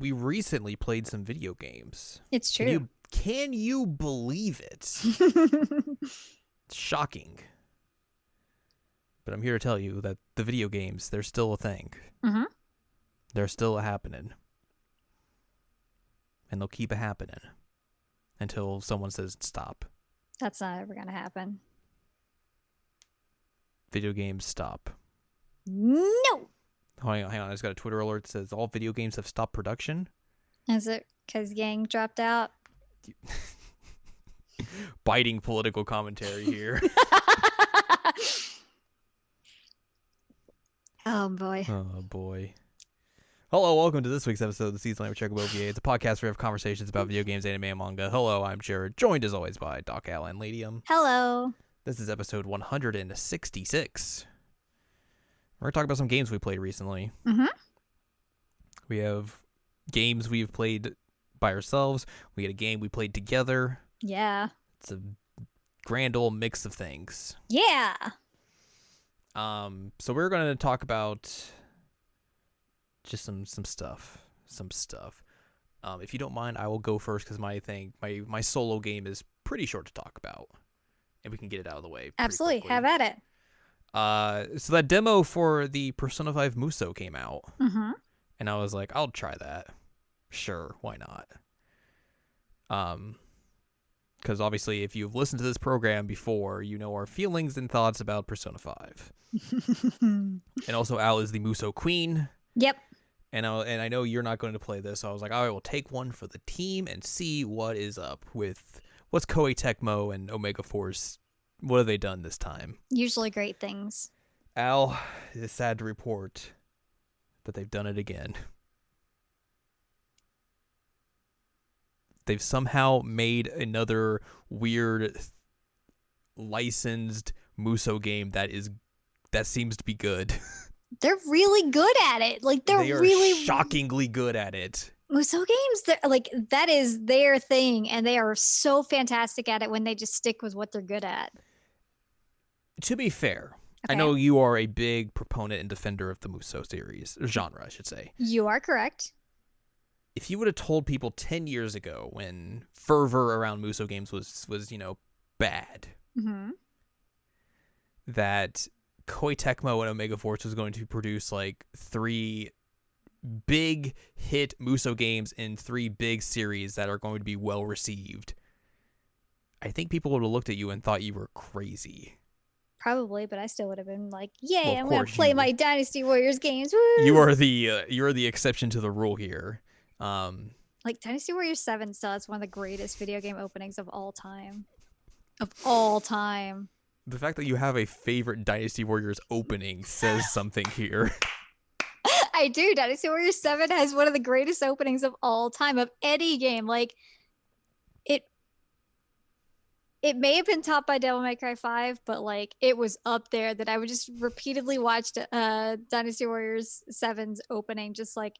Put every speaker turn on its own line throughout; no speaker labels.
we recently played some video games.
It's true.
Can you believe it? It's shocking. But I'm here to tell you that the video games, they're still a thing.
Mm-hmm.
They're still happening. And they'll keep happening until someone says stop.
That's not ever going to happen.
Video games stop.
No!
Hang on. I just got a Twitter alert that says all video games have stopped production.
Is it because Yang dropped out?
Biting political commentary here.
Oh, boy.
Oh, boy. Hello, welcome to this week's episode of the Season of Checkup OVA. It's a podcast where we have conversations about video games, anime, and manga. Hello, I'm Jared, joined as always by Doc Al and Ladium.
Hello.
This is episode 166. We're going to talk about some games we played recently.
Mm-hmm.
We have games we've played by ourselves. We had a game we played together.
Yeah.
It's a grand old mix of things.
Yeah.
So we're going to talk about just some stuff. If you don't mind, I will go first because my solo game is pretty short to talk about, and we can get it out of the way.
Absolutely.
Quickly.
Have at it.
So that demo for the Persona 5 Muso came out,
Mm-hmm.
and I was like, I'll try that. Sure, why not? Because obviously, if you've listened to this program before, you know our feelings and thoughts about Persona 5. And also, Al is the Muso queen.
Yep.
And I know you're not going to play this, so I was like, I will take one for the team and see what is up with what's Koei Tecmo and Omega Force. What have they done this time?
Usually great things.
Al, it is sad to report that they've done it again. They've somehow made another weird licensed Muso game that seems to be good.
They're really good at it. Like
They are
really
shockingly good at it.
Muso games, they're like that is their thing, and they are so fantastic at it when they just stick with what they're good at.
To be fair,
Okay.
I know you are a big proponent and defender of the Muso series, or genre, I should say.
You are correct.
If you would have told people 10 years ago when fervor around Muso games was bad,
Mm-hmm.
that Koei Tecmo and Omega Force was going to produce like 3 big hit Muso games in 3 big series that are going to be well received, I think people would have looked at you and thought you were crazy.
Probably, but I still would have been like, "Yay!
Well, of
I'm gonna
course
play
you
my
would.
Dynasty Warriors games." Woo!
You're the exception to the rule here.
Like Dynasty Warriors 7 still has one of the greatest video game openings of all time. Of all time.
The fact that you have a favorite Dynasty Warriors opening says something here.
I do. Dynasty Warriors 7 has one of the greatest openings of all time of any game. Like it may have been topped by Devil May Cry 5, but like it was up there that I would just repeatedly watch Dynasty Warriors 7's opening. Just like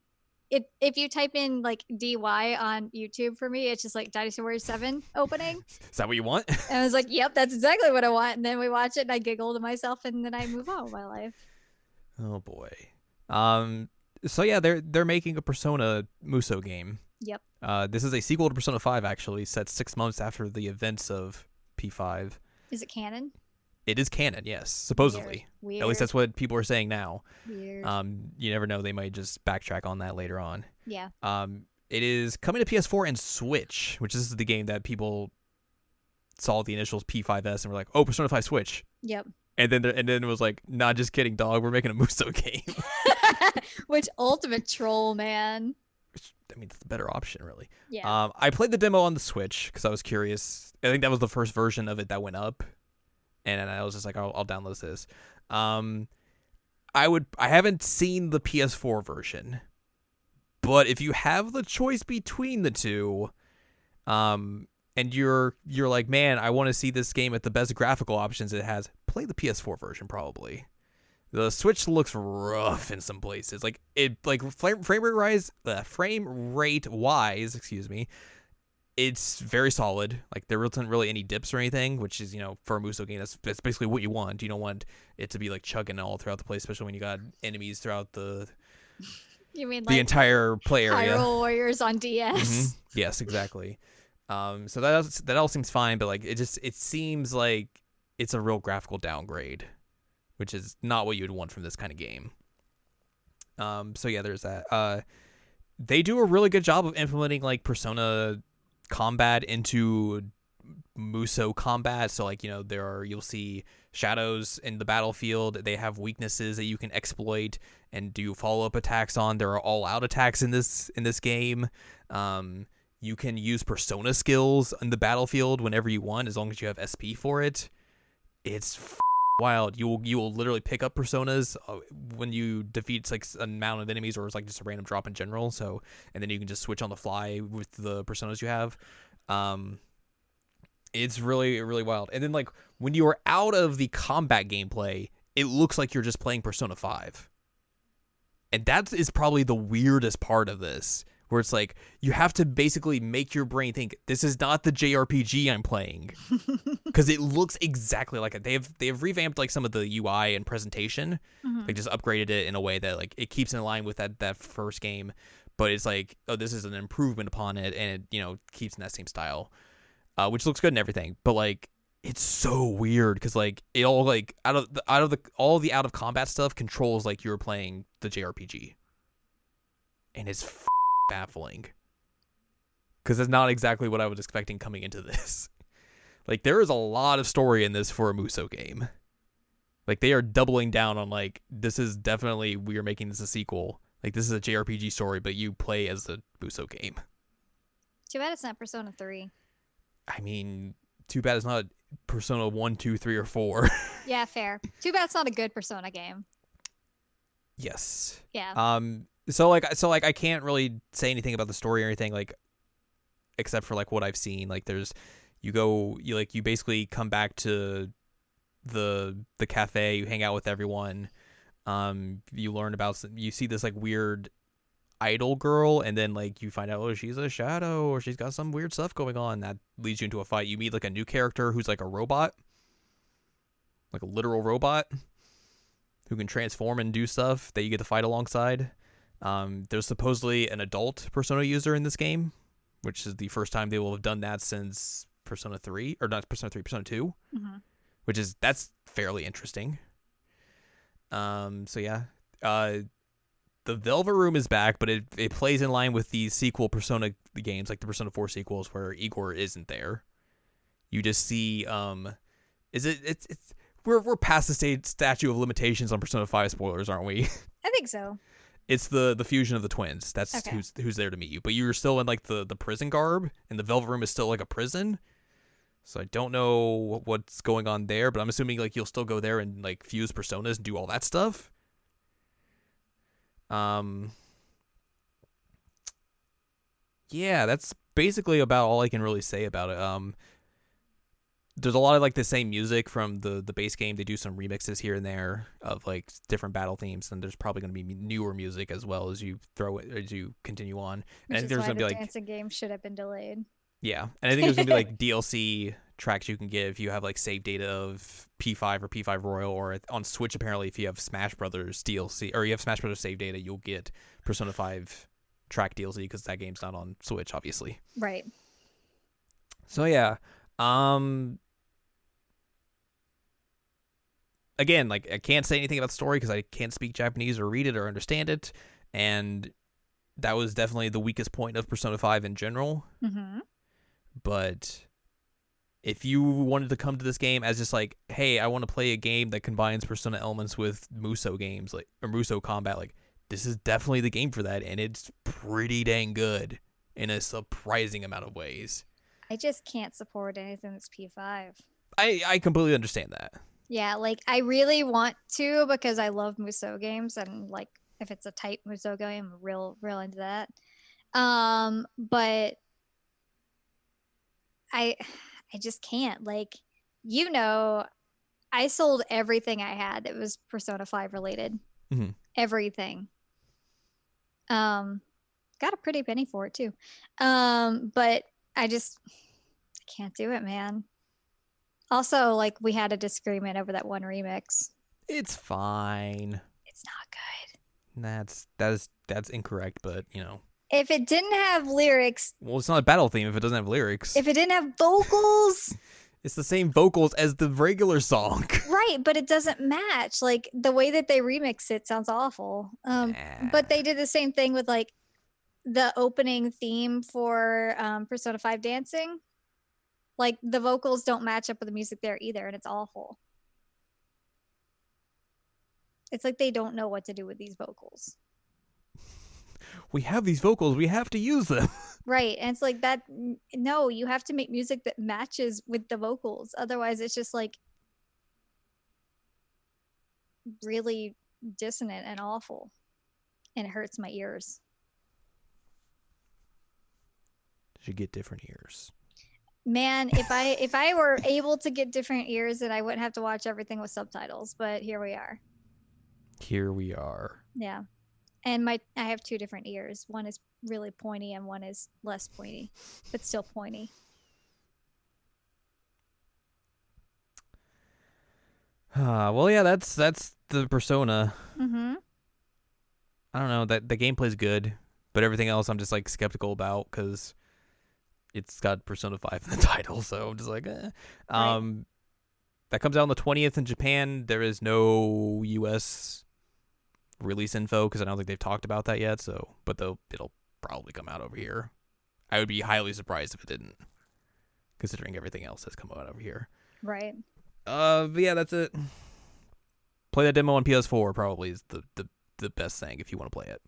if you type in like DY on YouTube for me, it's just like Dynasty Warriors 7 opening.
Is that what you want?
And I was like, yep, that's exactly what I want. And then we watch it and I giggle to myself and then I move on with my life.
Oh boy. So yeah, they're making a Persona Muso game.
Yep.
This is a sequel to Persona 5 actually, set 6 months after the events of P5.
Is it canon?
It is canon, yes, supposedly.
Weird.
At least that's what people are saying now.
Weird.
You never know, they might just backtrack on that later on.
Yeah.
It is coming to PS4 and Switch, which is the game that people saw the initials P5S and were like, "Oh, Persona 5 Switch."
Yep.
And then it was like, "Nah, just kidding, dog. We're making a Muso game."
Which ultimate troll, man.
I mean, that's a better option, really.
Yeah.
I played the demo on the Switch because I was curious. I think that was the first version of it that went up, and I was just like, I'll download this. I haven't seen the PS4 version, but if you have the choice between the two, and you're like, man, I want to see this game at the best graphical options it has, play the PS4 version probably. The Switch looks rough in some places. Like frame rate wise, excuse me, it's very solid. Like there isn't really any dips or anything, which is, for a Muso game, that's basically what you want. You don't want it to be like chugging all throughout the place, especially when you got enemies throughout the
You mean
the
like
entire play area.
Hyrule Warriors on DS?
Yes, exactly. So that all seems fine, but like it seems like it's a real graphical downgrade, which is not what you'd want from this kind of game. So yeah, there's that. They do a really good job of implementing like Persona combat into Muso combat. So like, you'll see shadows in the battlefield. They have weaknesses that you can exploit and do follow-up attacks on. There are all-out attacks in this game. You can use Persona skills in the battlefield whenever you want, as long as you have SP for it. It's wild. You will literally pick up Personas when you defeat like an amount of enemies, or it's like just a random drop in general. So, and then you can just switch on the fly with the Personas you have. It's really, really wild. And then like when you are out of the combat gameplay, it looks like you're just playing Persona 5. And that is probably the weirdest part of this, where it's like you have to basically make your brain think this is not the JRPG I'm playing, because it looks exactly like it. They have revamped like some of the UI and presentation, like just upgraded it in a way that like it keeps in line with that first game, but it's like, oh, this is an improvement upon it, and it keeps in that same style, which looks good and everything. But like it's so weird because like it all like all the out of combat stuff controls like you're playing the JRPG, and it's baffling because it's not exactly what I was expecting coming into this. Like there is a lot of story in this for a Muso game. Like they are doubling down on like, this is definitely, we are making this a sequel. Like this is a JRPG story, but you play as the Muso game.
Too bad it's not Persona 3.
I mean, too bad it's not Persona 1, 2, 3, or 4.
Yeah, fair. Too bad it's not a good Persona game.
Yes.
Yeah.
So I can't really say anything about the story or anything, like, except for like what I've seen. Like you basically come back to the cafe, you hang out with everyone. You learn about, you see this like weird idol girl, and then like you find out, oh, she's a shadow, or she's got some weird stuff going on that leads you into a fight. You meet like a new character who's like a robot, like a literal robot who can transform and do stuff that you get to fight alongside. There's supposedly an adult Persona user in this game, which is the first time they will have done that since Persona 3, or not Persona 3, Persona 2, that's fairly interesting. So yeah, the Velvet Room is back, but it plays in line with the sequel Persona games, like the Persona 4 sequels, where Igor isn't there. You just see, we're past the statute of limitations on Persona 5 spoilers, aren't we?
I think so.
It's the fusion of the twins. That's okay. Who's there to meet you. But you're still in like the prison garb, and the Velvet Room is still like a prison. So I don't know what's going on there, but I'm assuming like you'll still go there and like fuse personas and do all that stuff. Yeah, that's basically about all I can really say about it. There's a lot of like the same music from the base game. They do some remixes here and there of like different battle themes, and there's probably going to be newer music as well as you continue on.
Which
and
is
there's
why
going to
the
be like
dancing game should have been delayed.
Yeah, and I think there's going to be like DLC tracks you can get if you have like save data of P5 or P5 Royal, or on Switch apparently if you have Smash Brothers DLC, or you have Smash Brothers save data, you'll get Persona 5 track DLC because that game's not on Switch, obviously.
Right.
So yeah, again, like I can't say anything about the story because I can't speak Japanese or read it or understand it, and that was definitely the weakest point of Persona 5 in general.
Mm-hmm.
But if you wanted to come to this game as just like, hey, I want to play a game that combines Persona elements with Muso games, like, or Muso combat, like, this is definitely the game for that, and it's pretty dang good in a surprising amount of ways.
I just can't support anything that's P5.
I completely understand that.
Yeah, like, I really want to because I love Muso games, and, like, if it's a type Muso game, I'm real into that. But I just can't. Like, I sold everything I had that was Persona 5 related.
Mm-hmm.
Everything. Got a pretty penny for it too. But I can't do it, man. Also, like, we had a disagreement over that one remix.
It's fine.
It's not good.
That that's incorrect, but you know.
If it didn't have lyrics,
Well, it's not a battle theme if it doesn't have lyrics.
if it didn't have vocals,
It's the same vocals as the regular song.
right, but it doesn't match. Like the way that they remix it sounds awful. But they did the same thing with like the opening theme for Persona 5 Dancing. Like the vocals don't match up with the music there either, and it's awful. It's like they don't know what to do with these vocals.
We have these vocals, we have to use them.
Right. And it's like that. No, you have to make music that matches with the vocals. Otherwise, it's just like really dissonant and awful. And it hurts my ears.
Should get different ears.
Man, if I were able to get different ears, then I wouldn't have to watch everything with subtitles. But here we are.
Here we are.
Yeah. And I have two different ears. One is really pointy and one is less pointy, but still pointy.
Well, yeah, that's the Persona.
Mm-hmm.
I don't know, that the gameplay's good, but everything else I'm just like skeptical about because it's got Persona 5 in the title, so I'm just like, eh.
Right.
That comes out on the 20th in Japan. There is no US release info because I don't think they've talked about that yet. So, but it'll probably come out over here. I would be highly surprised if it didn't, considering everything else that's come out over here.
Right.
But yeah, that's it. Play that demo on PS4 probably is the best thing if you want to play it.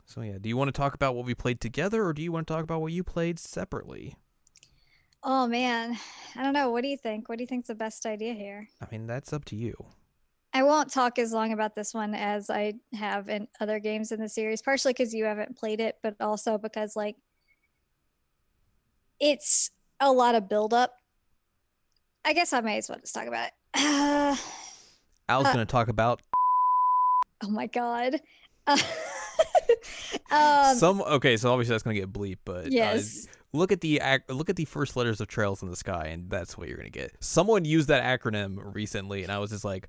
So yeah, do you want to talk about what we played together, or do you want to talk about what you played separately?
Oh man, I don't know. What do you think? What do you think's the best idea here?
I mean, that's up to you.
I won't talk as long about this one as I have in other games in the series, partially because you haven't played it, but also because like it's a lot of buildup. I guess I may as well just talk about it.
I was going to talk about
Oh my god.
okay, so obviously that's going to get bleep, but
yes.
Look at the first letters of Trails in the Sky, and that's what you're going to get. Someone used that acronym recently, and I was just like,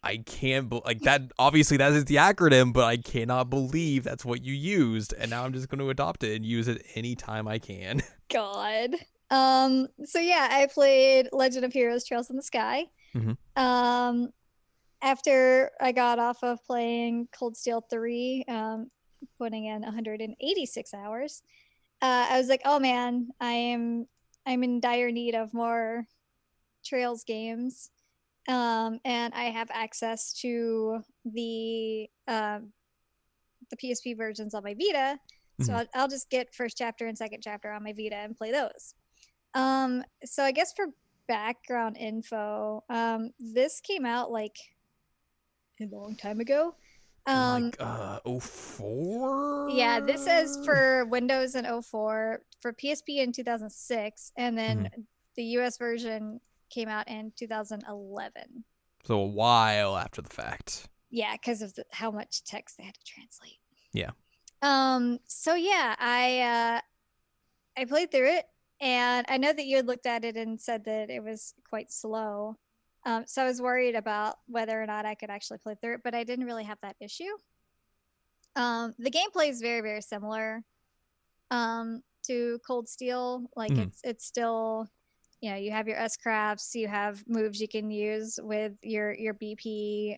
I can't like that. Obviously, that is the acronym, but I cannot believe that's what you used, and now I'm just going to adopt it and use it anytime I can.
God. So yeah, I played Legend of Heroes Trails in the Sky.
Mm-hmm.
After I got off of playing Cold Steel 3, putting in 186 hours, I was like, oh man, I'm in dire need of more Trails games. And I have access to the PSP versions on my Vita. So
Mm-hmm.
I'll just get first chapter and second chapter on my Vita and play those. So I guess for background info, this came out like a long time ago.
Like 04?
Yeah, this is for Windows in 04, for PSP in 2006, and then the US version came out in 2011.
So a while after the fact.
Yeah, because of how much text they had to translate.
Yeah.
So yeah, I played through it, and I know that you had looked at it and said that it was quite slow. So I was worried about whether or not I could actually play through it, but I didn't really have that issue. The gameplay is very, very similar to Cold Steel. Like it's still, you know, you have your S crafts, you have moves you can use with your BP.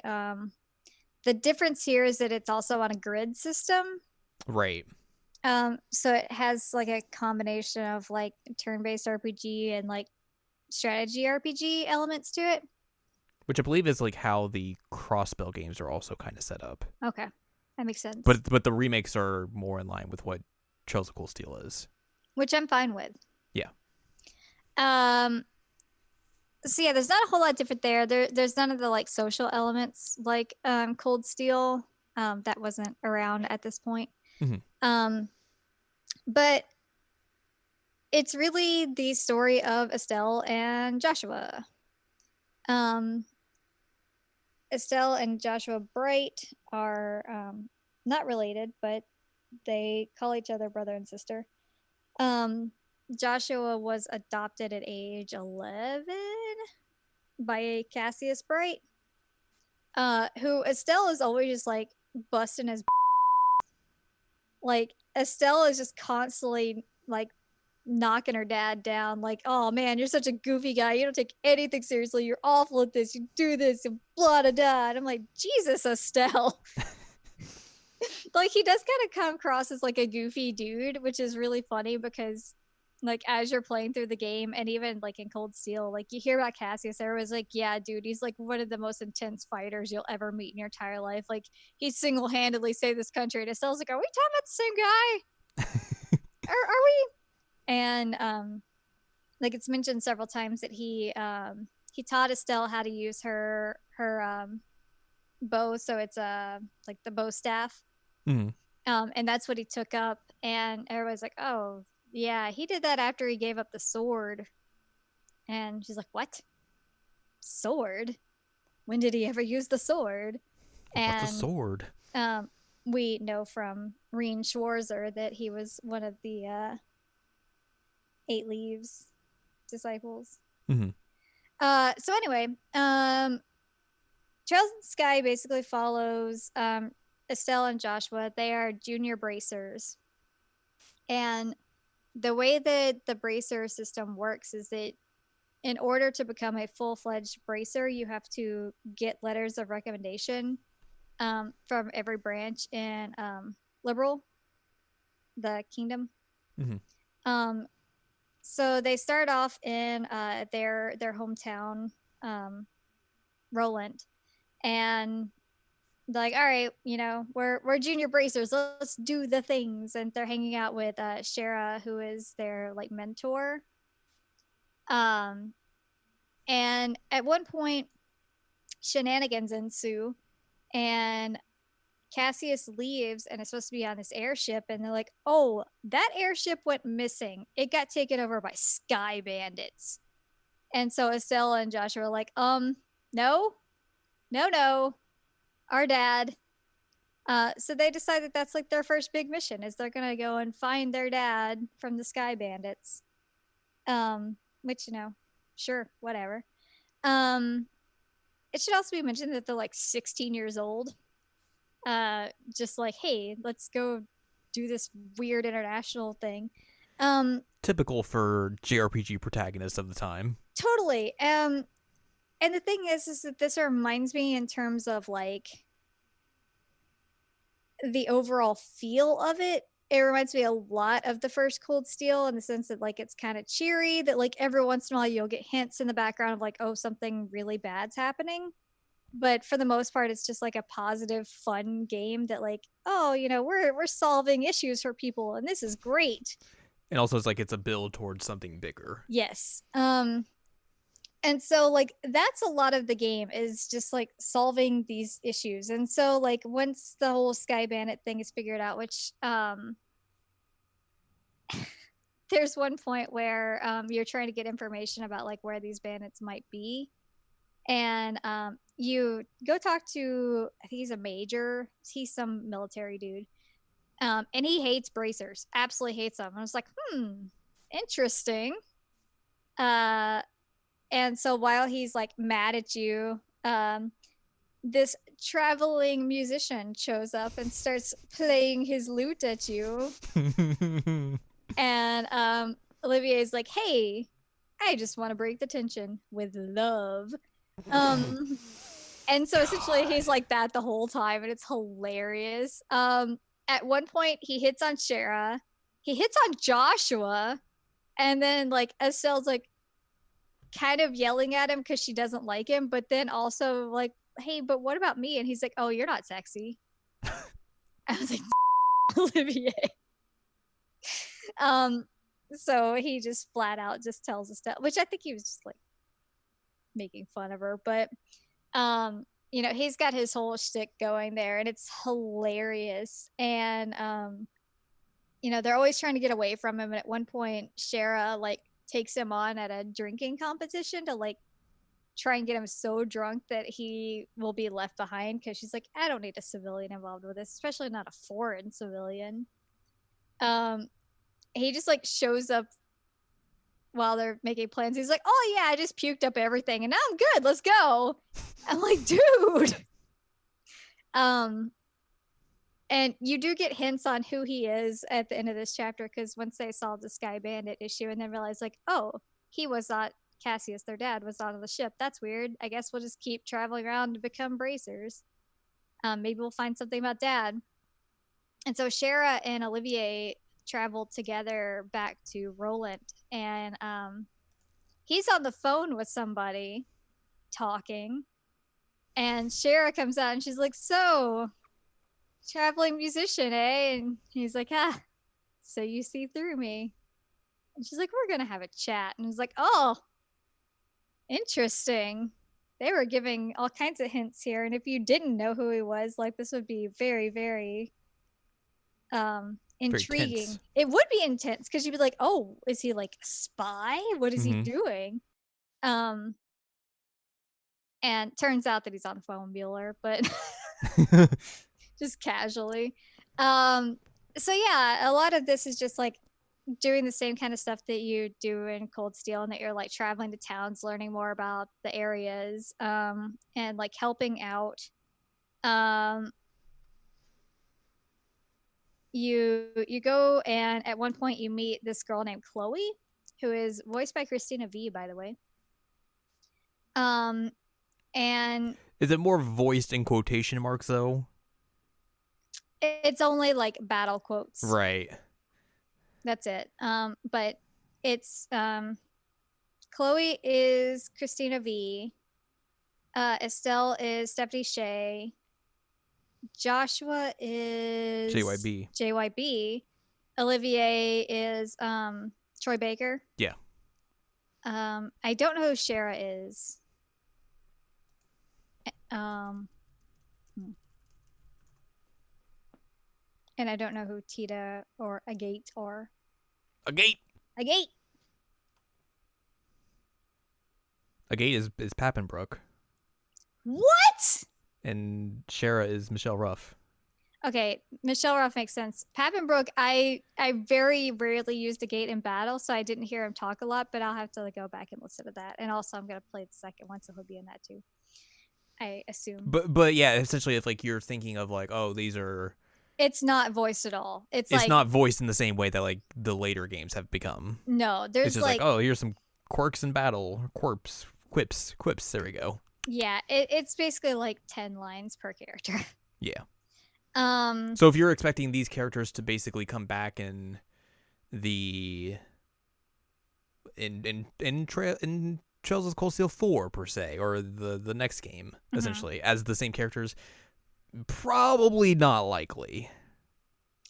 The difference here is that it's also on a grid system.
Right.
So it has like a combination of like turn-based RPG and like strategy RPG elements to it.
Which I believe is like how the cross-spell games are also kind of set up.
Okay. That makes sense.
But the remakes are more in line with what Trails of Cold Steel is.
Which I'm fine with.
Yeah.
So yeah, there's not a whole lot different there. There's none of the like social elements like Cold Steel. That wasn't around at this point.
Mm-hmm.
But it's really the story of Estelle and Joshua. Estelle and Joshua Bright are not related, but they call each other brother and sister. Joshua was adopted at age 11 by Cassius Bright. who Estelle is always just like busting his like Estelle is just constantly like knocking her dad down, like, oh man, you're such a goofy guy, you don't take anything seriously, you're awful at this, you do this and blah da da. And I'm like, Jesus, Estelle. Like, he does kind of come across as like a goofy dude, which is really funny because like as you're playing through the game, and even like in Cold Steel, like you hear about Cassius, everyone's like, yeah, dude, he's like one of the most intense fighters you'll ever meet in your entire life. Like, he single-handedly saved this country. And Estelle's like, are we talking about the same guy? Are we? And like it's mentioned several times that he taught Estelle how to use her bow, so it's like the bow staff.
Mm-hmm.
And that's what he took up, and everybody's like, oh yeah, he did that after he gave up the sword. And she's like, what? Sword? When did he ever use the sword?
What's a
And
sword?
we know from Reen Schwarzer that he was one of the Eight Leaves disciples.
Mm-hmm.
So anyway, Trails in the Sky basically follows Estelle and Joshua. They are junior bracers. And the way that the bracer system works is that in order to become a full-fledged bracer, you have to get letters of recommendation from every branch in Liberal, the kingdom.
Mm-hmm.
So they start off in their hometown, Roland, and they're like, all right, you know, we're junior bracers, let's do the things. And they're hanging out with Shara, who is their like mentor. And at one point, shenanigans ensue, and Cassius leaves and is supposed to be on this airship, and they're like, oh, that airship went missing. It got taken over by sky bandits. And so Estelle and Joshua are like, no, our dad. So they decide that that's like their first big mission, is they're gonna go and find their dad from the sky bandits. Which, you know, sure, whatever. It should also be mentioned that they're like 16 years old. Just like, hey, let's go do this weird international thing.
Typical for JRPG protagonists of the time.
Totally. And the thing is that this reminds me in terms of like the overall feel of it. It reminds me a lot of the first Cold Steel, in the sense that like it's kind of cheery, that like every once in a while you'll get hints in the background of like, oh, something really bad's happening. But for the most part, it's just like a positive, fun game that like, oh, you know, we're solving issues for people, and this is great.
And also, it's like it's a build towards something bigger.
Yes. And so like that's a lot of the game, is just like solving these issues. And so like once the whole Sky Bandit thing is figured out, which there's one point where you're trying to get information about like where these bandits might be, and you go talk to, I think he's a major, he's some military dude, and he hates bracers, absolutely hates them. And I was like, interesting. And so while he's like mad at you, this traveling musician shows up and starts playing his lute at you. And Olivier's like, hey, I just want to break the tension with love. And so essentially he's like that the whole time, and it's hilarious. At one point he hits on Shara, he hits on Joshua, and then like Estelle's like kind of yelling at him because she doesn't like him, but then also like, hey, but what about me? And he's like, oh, you're not sexy. I was like, Olivier. So he just flat out just tells us that, which I think he was just like making fun of her. But you know, he's got his whole shtick going there, and it's hilarious. And you know, they're always trying to get away from him. And at one point, Shara like takes him on at a drinking competition to like try and get him so drunk that he will be left behind, because she's like, I don't need a civilian involved with this, especially not a foreign civilian. He just like shows up while they're making plans. He's like, oh yeah, I just puked up everything and now I'm good, let's go. I'm like, dude, Um, and you do get hints on who he is at the end of this chapter, because once they solve the Sky Bandit issue and then realize, like, oh, he was not Cassius, their dad, was not on the ship. That's weird. I guess we'll just keep traveling around to become bracers. Maybe we'll find something about dad. And so Shara and Olivier travel together back to Roland, and he's on the phone with somebody talking, and Shara comes out and she's like, so traveling musician, eh? And he's like, ah, so you see through me. And she's like, we're gonna have a chat. And he's like, oh, interesting. They were giving all kinds of hints here, and if you didn't know who he was, like, this would be very, very
Very
intriguing.
tense.
It would be intense because you'd be like, oh, is he like a spy? What is he doing? And turns out that he's on the phone, Bueller, but just casually. So yeah, a lot of this is just like doing the same kind of stuff that you do in Cold Steel, and that you're like traveling to towns, learning more about the areas, and like helping out. You go, and at one point you meet this girl named Chloe, who is voiced by Christina V, by the way. And
is it more voiced in quotation marks though?
it's only like battle quotes.
Right.
That's it. But it's Chloe is Christina V. Estelle is Stephanie Shea. Joshua is
JYB.
JYB. Olivier is Troy Baker.
Yeah.
I don't know who Shara is. And I don't know who Tita or Agate are.
Agate.
Agate.
Agate is Pappenbrook.
What?
And Shara is Michelle Ruff.
Okay, Michelle Ruff makes sense. Pappenbrook, I very rarely used Agate in battle, so I didn't hear him talk a lot, but I'll have to like go back and listen to that. And also I'm gonna play the second one, so he'll be in that too, I assume.
But yeah, essentially if like you're thinking of like, oh, these are,
it's not voiced at all. It's like
not voiced in the same way that like the later games have become.
No, there's
it's just like, oh, here's some quirks in battle, quips. There we go.
Yeah, it's basically like 10 lines per character.
Yeah. So if you're expecting these characters to basically come back in the in Trails of Cold Steel 4 per se, or the next game essentially as the same characters, probably not likely.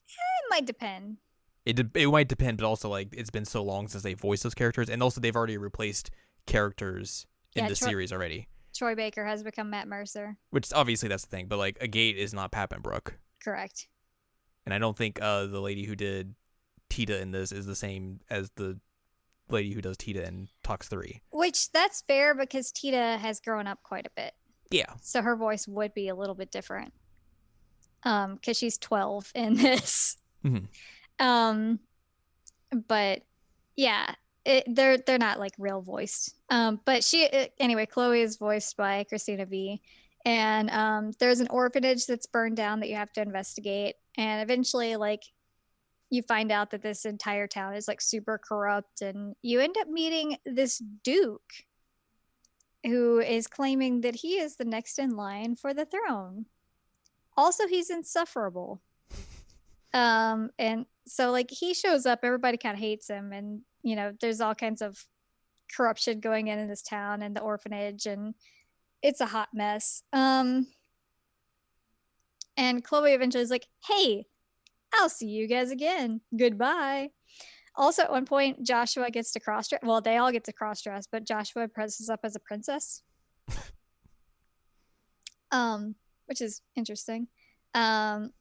It might depend.
It might depend, but also like it's been so long since they voiced those characters, and also they've already replaced characters in the series already.
Troy Baker has become Matt Mercer.
Which obviously that's the thing, but like Agate is not Pappenbrook.
Correct.
And I don't think the lady who did Tita in this is the same as the lady who does Tita in Tox 3.
Which that's fair because Tita has grown up quite a bit.
Yeah.
So her voice would be a little bit different. Because she's 12 in this.
Mm-hmm.
But yeah, they're not like real voiced. But anyway, Chloe is voiced by Christina V. And there's an orphanage that's burned down that you have to investigate. And eventually, like, you find out that this entire town is like super corrupt, and you end up meeting this Duke who is claiming that he is the next in line for the throne. Also, he's insufferable. And so like he shows up, everybody kind of hates him, and you know, there's all kinds of corruption going in this town and the orphanage, and it's a hot mess. And Chloe eventually is like, hey, I'll see you guys again. Goodbye. Also, at one point, Joshua gets to cross-dress. Well, they all get to cross-dress, but Joshua dresses up as a princess. Which is interesting. And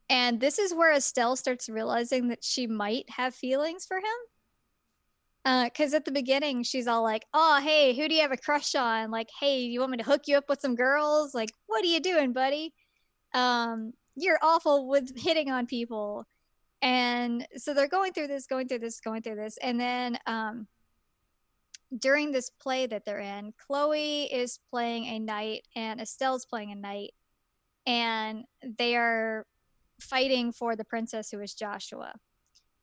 this is where Estelle starts realizing that she might have feelings for him. Because at the beginning, she's all like, oh, hey, who do you have a crush on? Like, hey, you want me to hook you up with some girls? Like, what are you doing, buddy? You're awful with hitting on people. And so they're going through this. And then during this play that they're in, Chloe is playing a knight and Estelle's playing a knight. and they are fighting for the princess who is Joshua.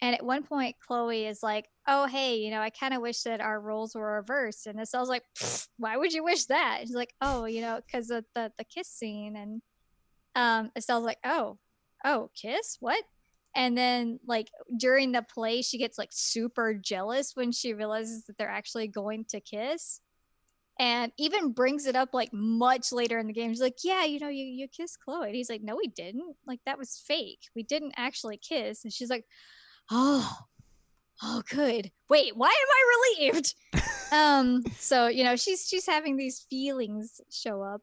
And at one point, Chloe is like, "Oh, hey, I kind of wish that our roles were reversed." And Estelle's like, "Why would you wish that?" She's like, "Oh, because of the kiss scene." And Estelle's like, "Oh, kiss? What?" And then like during the play, she gets like super jealous when she realizes that they're actually going to kiss, and even brings it up like much later in the game. She's like, "Yeah, you kissed Chloe." And he's like, "No, we didn't. Like that was fake. We didn't actually kiss." And she's like, "Oh, oh, good. Wait, why am I relieved?" So she's having these feelings show up.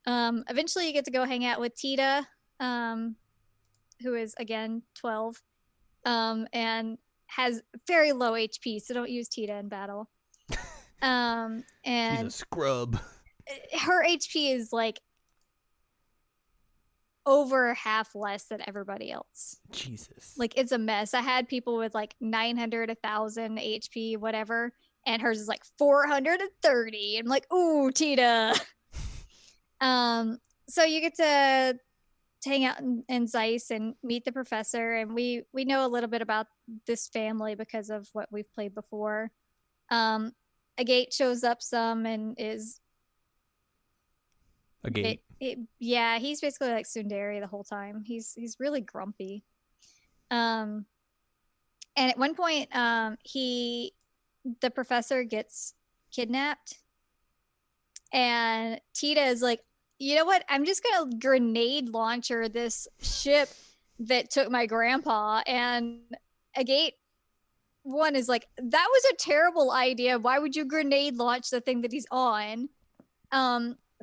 Eventually you get to go hang out with Tita, um, who is again 12, and has very low HP, so don't use Tita in battle.
She's a
And
scrub.
her HP is like over half less than everybody else.
Jesus.
Like it's a mess. I had people with like 900, 1,000 HP, whatever, and hers is like 430. I'm like, ooh, Tita. So you get to hang out in Zeiss and meet the professor, and we know a little bit about this family because of what we've played before. Agate shows up some and is
Agate.
yeah, he's basically like Sundari the whole time. He's really grumpy. And at one point, the professor gets kidnapped, and Tita is like, "You know what? I'm just gonna grenade launcher this ship that took my grandpa." And Agate one is like, "That was a terrible idea. Why would you grenade launch the thing that he's on?"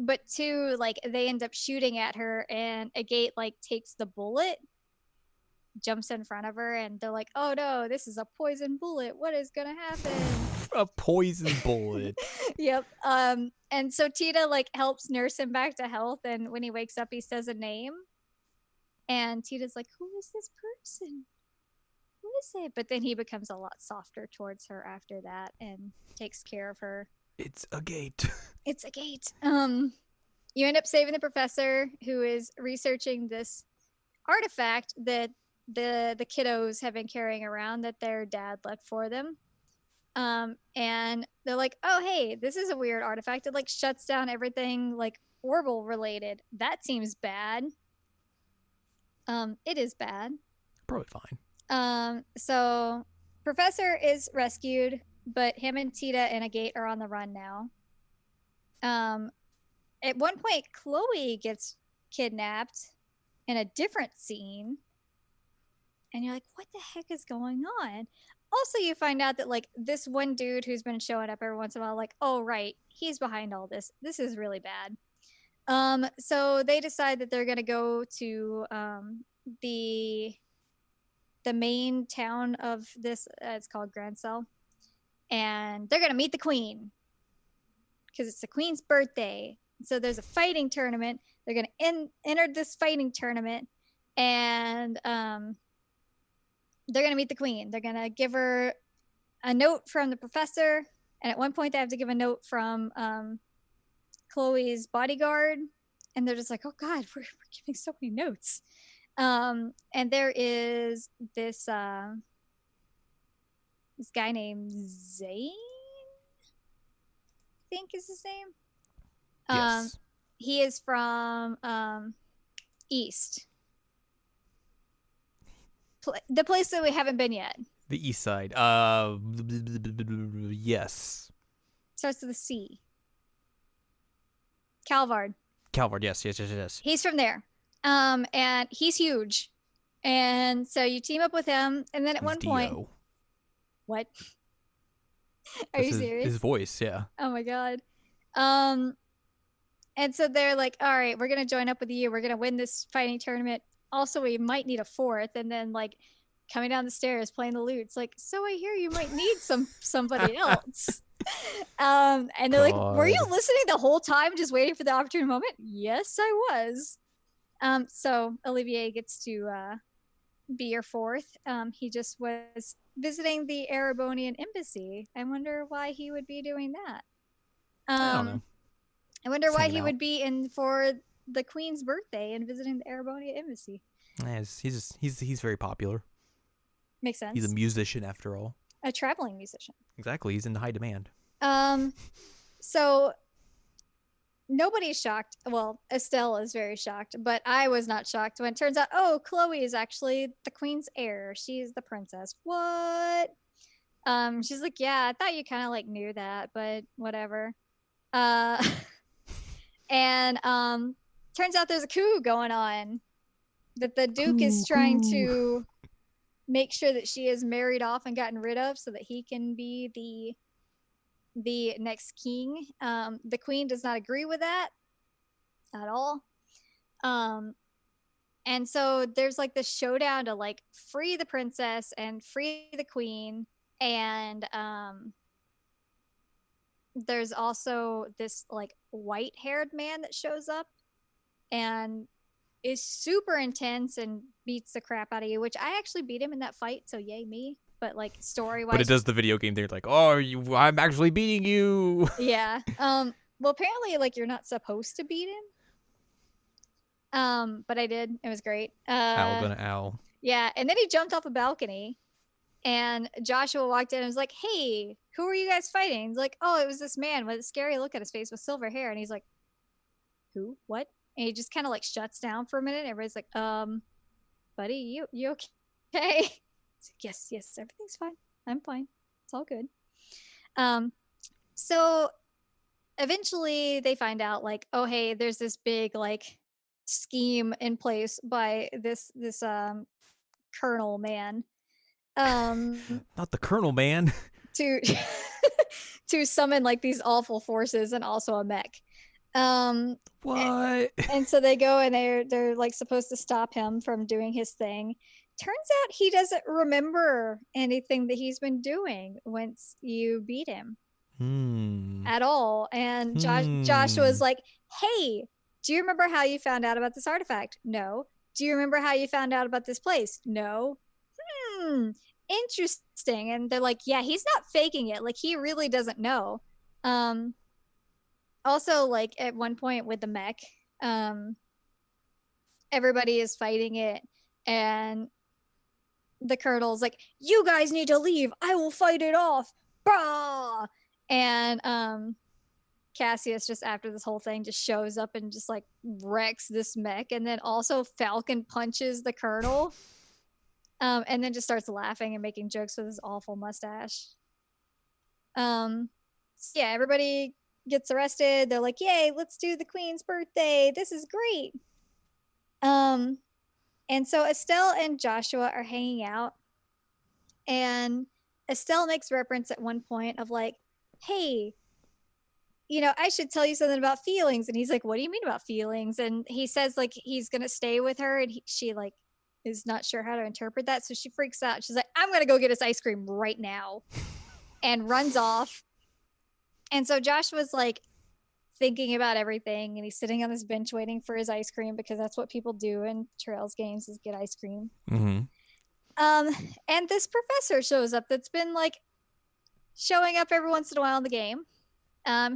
But two, like they end up shooting at her, and Agate like takes the bullet, jumps in front of her, and they're like, "Oh no, this is a poison bullet. What is gonna happen?"
A poison bullet.
Yep. And so Tita like helps nurse him back to health, and when he wakes up, he says a name, and Tita's like, "Who is this person? Who is it?" But then he becomes a lot softer towards her after that and takes care of her.
It's Agate.
It's Agate. You end up saving the professor, who is researching this artifact that the kiddos have been carrying around that their dad left for them. And they're like, "Oh, hey, this is a weird artifact. It like shuts down everything like Orbital related. That seems bad." It is bad.
Probably fine.
So Professor is rescued, but him and Tita and Agate are on the run now. At one point, Chloe gets kidnapped in a different scene, and you're like, "What the heck is going on?" Also, you find out that like this one dude who's been showing up every once in a while, like, "Oh right, he's behind all this. This is really bad." So they decide that they're gonna go to the main town of this. It's called Grancel, and they're gonna meet the queen because it's the queen's birthday. So there's a fighting tournament. They're gonna enter this fighting tournament, and they're going to meet the queen. They're going to give her a note from the professor. And at one point, they have to give a note from Chloe's bodyguard. And they're just like, "Oh, God, we're giving so many notes." And there is this guy named Zane, I think is his name.
Yes.
He is from East. The place that we haven't been yet.
The east side. Yes.
Starts with a C. Calvard.
Calvard, yes.
He's from there. And he's huge. And so you team up with him, and then at one point, what? Are you serious?
His voice, yeah.
Oh my god. And so they're like, "All right, we're gonna join up with you. We're gonna win this fighting tournament. Also, we might need a fourth." And then like coming down the stairs playing the lute. It's like, "So I hear you might need somebody else." And they're like, "Were you listening the whole time, just waiting for the opportune moment?" "Yes, I was." So Olivier gets to be your fourth. He just was visiting the Erebonian embassy. I wonder why he would be doing that.
I don't know.
I wonder why he would be in for the queen's birthday and visiting the Arabonia embassy.
Yeah, he's very popular.
Makes sense.
He's a musician after all.
A traveling musician.
Exactly. He's in high demand.
So nobody's shocked. Well, Estelle is very shocked, but I was not shocked when it turns out, oh, Chloe is actually the queen's heir. She's the princess. What? She's like, yeah, I thought you kind of like knew that, but whatever. And turns out there's a coup going on that the Duke is trying to make sure that she is married off and gotten rid of so that he can be the next king. The queen does not agree with that at all. And so there's like this showdown to like free the princess and free the queen. And there's also this like white-haired man that shows up and is super intense and beats the crap out of you, which I actually beat him in that fight, so yay me. But like story-wise,
but it does the video game thing, like, oh, I'm actually beating you.
Yeah. Well, apparently, like you're not supposed to beat him. But I did. It was great.
Owl gonna owl.
Yeah, and then he jumped off a balcony, and Joshua walked in and was like, "Hey, who are you guys fighting?" He's like, "Oh, it was this man with a scary look at his face with silver hair," and he's like, "Who? What?" And he just kind of like shuts down for a minute. Everybody's like, buddy, you okay?" Like, yes, everything's fine. I'm fine. It's all good. So eventually they find out like, oh hey, there's this big like scheme in place by this colonel man.
Not the colonel man.
To to summon like these awful forces and also a mech.
What?
And so they go and they're like supposed to stop him from doing his thing. Turns out he doesn't remember anything that he's been doing once you beat him at all. And Joshua's like, hey, do you remember how you found out about this artifact? No. Do you remember how you found out about this place? No. Interesting. And they're like, yeah, he's not faking it. Like he really doesn't know. Also, like at one point with the mech, everybody is fighting it, and the colonel's like, "You guys need to leave. I will fight it off." Bah! And Cassius just after this whole thing just shows up and just like wrecks this mech, and then also Falcon punches the colonel, and then just starts laughing and making jokes with his awful mustache. So yeah, everybody gets arrested. They're like, yay, let's do the queen's birthday. This is great. And so Estelle and Joshua are hanging out, and Estelle makes reference at one point of like, hey, you know, I should tell you something about feelings. And he's like, what do you mean about feelings? And he says like he's gonna stay with her, and she like is not sure how to interpret that, so she freaks out. She's like, I'm gonna go get us ice cream right now, and runs off. And so Joshua's like thinking about everything, and he's sitting on this bench waiting for his ice cream, because that's what people do in Trails games, is get ice cream. And this professor shows up that's been like showing up every once in a while in the game.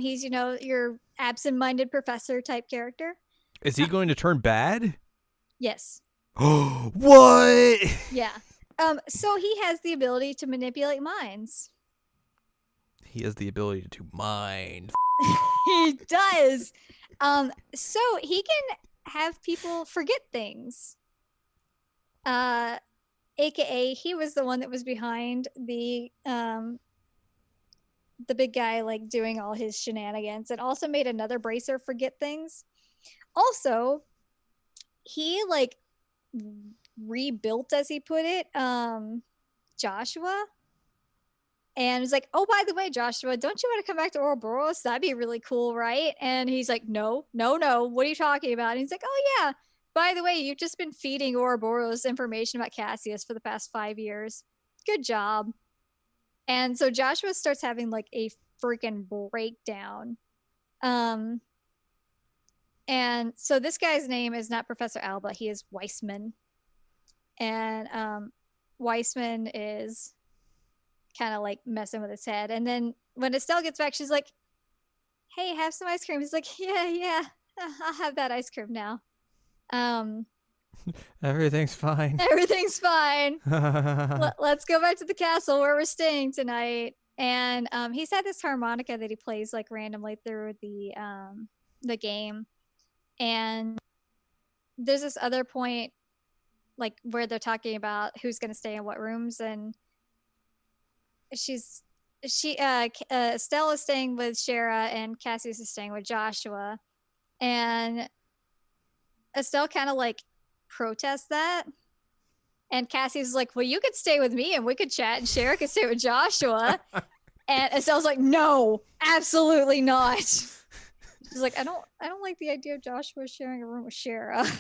He's, you know, your absent-minded professor type character.
Is he going to turn bad?
Yes.
What?
Yeah. So he has the ability to manipulate minds.
He has the ability to mind.
He does. So he can have people forget things. AKA he was the one that was behind the big guy like doing all his shenanigans, and also made another bracer forget things. Also, he like rebuilt, as he put it, Joshua. And was like, oh, by the way, Joshua, don't you want to come back to Ouroboros? That'd be really cool, right? And he's like, no. What are you talking about? And he's like, oh, yeah. By the way, you've just been feeding Ouroboros information about Cassius for the past 5 years. Good job. And so Joshua starts having like a freaking breakdown. And so this guy's name is not Professor Alba. He is Weissman. And Weissman is kind of like messing with his head. And then when Estelle gets back, she's like, hey, have some ice cream. He's like, yeah, I'll have that ice cream now. Um,
Everything's fine.
everything's fine. Let's go back to the castle where we're staying tonight. And he's had this harmonica that he plays like randomly through the game. And there's this other point like where they're talking about who's going to stay in what rooms, and Estelle is staying with Shara and Cassius is staying with Joshua. And Estelle kind of like protests that. And Cassie's like, well, you could stay with me and we could chat, and Shara could stay with Joshua. And Estelle's like, no, absolutely not. She's like, I don't like the idea of Joshua sharing a room with Shara.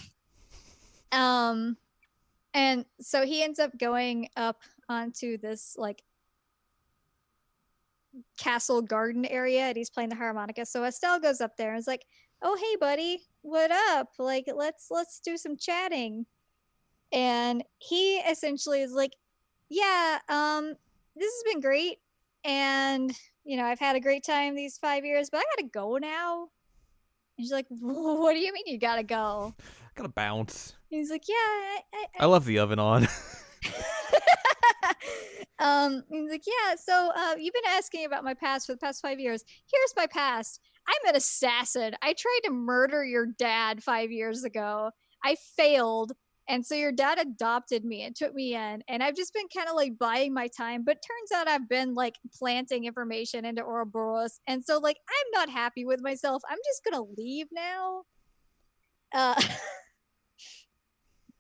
And so he ends up going up onto this like castle garden area, and he's playing the harmonica. So Estelle goes up there and is like, oh, hey buddy, what up? Like, let's do some chatting. And he essentially is like, yeah, this has been great, and I've had a great time these 5 years, but I gotta go now. And she's like, what do you mean you gotta go?
Gotta bounce.
He's like, yeah,
I left the oven on.
He's like, yeah, so you've been asking about my past for the past 5 years. Here's my past. I'm an assassin. I tried to murder your dad 5 years ago. I failed. And so your dad adopted me and took me in. And I've just been kind of like biding my time. But turns out I've been like planting information into Ouroboros. And so like, I'm not happy with myself. I'm just going to leave now.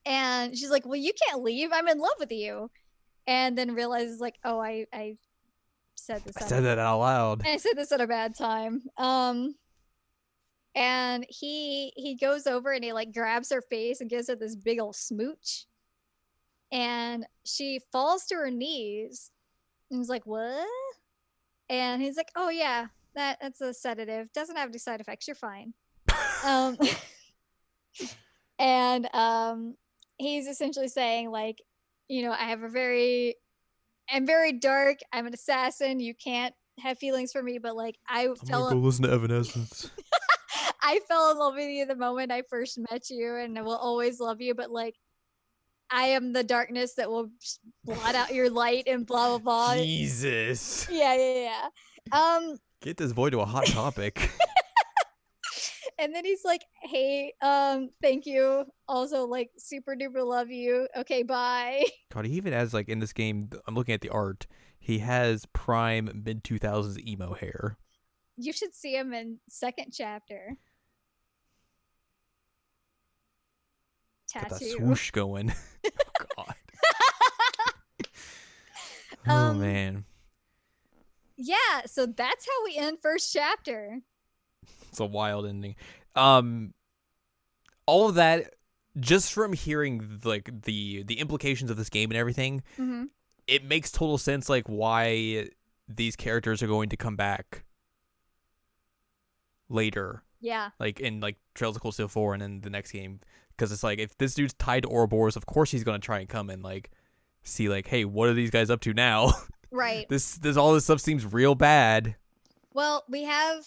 And she's like, well, you can't leave. I'm in love with you. And then realizes like, oh, I said this.
I said that out loud.
I said this at a bad time. And he goes over and he like grabs her face and gives her this big old smooch. And she falls to her knees and he's like, what? And he's like, oh yeah, that's a sedative. Doesn't have any side effects. You're fine. And he's essentially saying like, I'm very dark. I'm an assassin. You can't have feelings for me, but like I'm
gonna go listen to Evanescence.
I fell in love with you the moment I first met you, and I will always love you. But like, I am the darkness that will blot out your light, and blah blah blah.
Jesus.
Yeah.
Get this boy to a hot topic.
And then he's like, hey, thank you. Also, like, super duper love you. Okay, bye.
God, he even has, like, in this game, I'm looking at the art, he has prime mid-2000s emo hair.
You should see him in second chapter. Tattoo.
Got that swoosh going. Oh, God. Oh, man.
Yeah, so that's how we end first chapter.
It's a wild ending. All of that, just from hearing like the implications of this game and everything, it makes total sense like why these characters are going to come back later.
Yeah.
Like in like Trails of Cold Steel 4 and then the next game. Because it's like if this dude's tied to Ouroboros, of course he's gonna try and come and like see like, hey, what are these guys up to now?
Right.
This all this stuff seems real bad.
Well, we have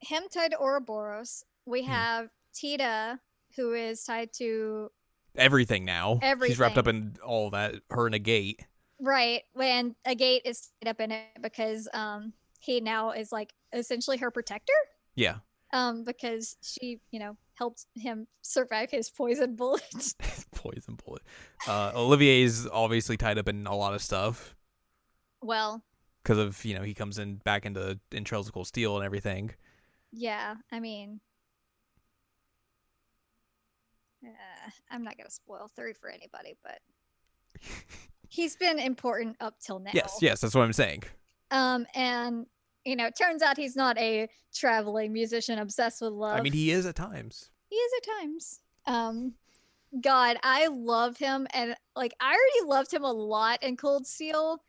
him tied to Ouroboros. We have Tita, who is tied to
everything now.
Everything.
She's wrapped up in all that. Her in a gate.
Right. And a gate is tied up in it because he now is like essentially her protector.
Yeah.
Because she, helped him survive his poison bullet.
Poison bullet. Olivier is obviously tied up in a lot of stuff.
Well.
Because of, he comes back in Trails of Cold Steel and everything.
Yeah, I mean, I'm not going to spoil 3 for anybody, but he's been important up till now.
Yes, that's what I'm saying.
And, it turns out he's not a traveling musician obsessed with love.
I mean, he is at times.
God, I love him. And, like, I already loved him a lot in Cold Steel,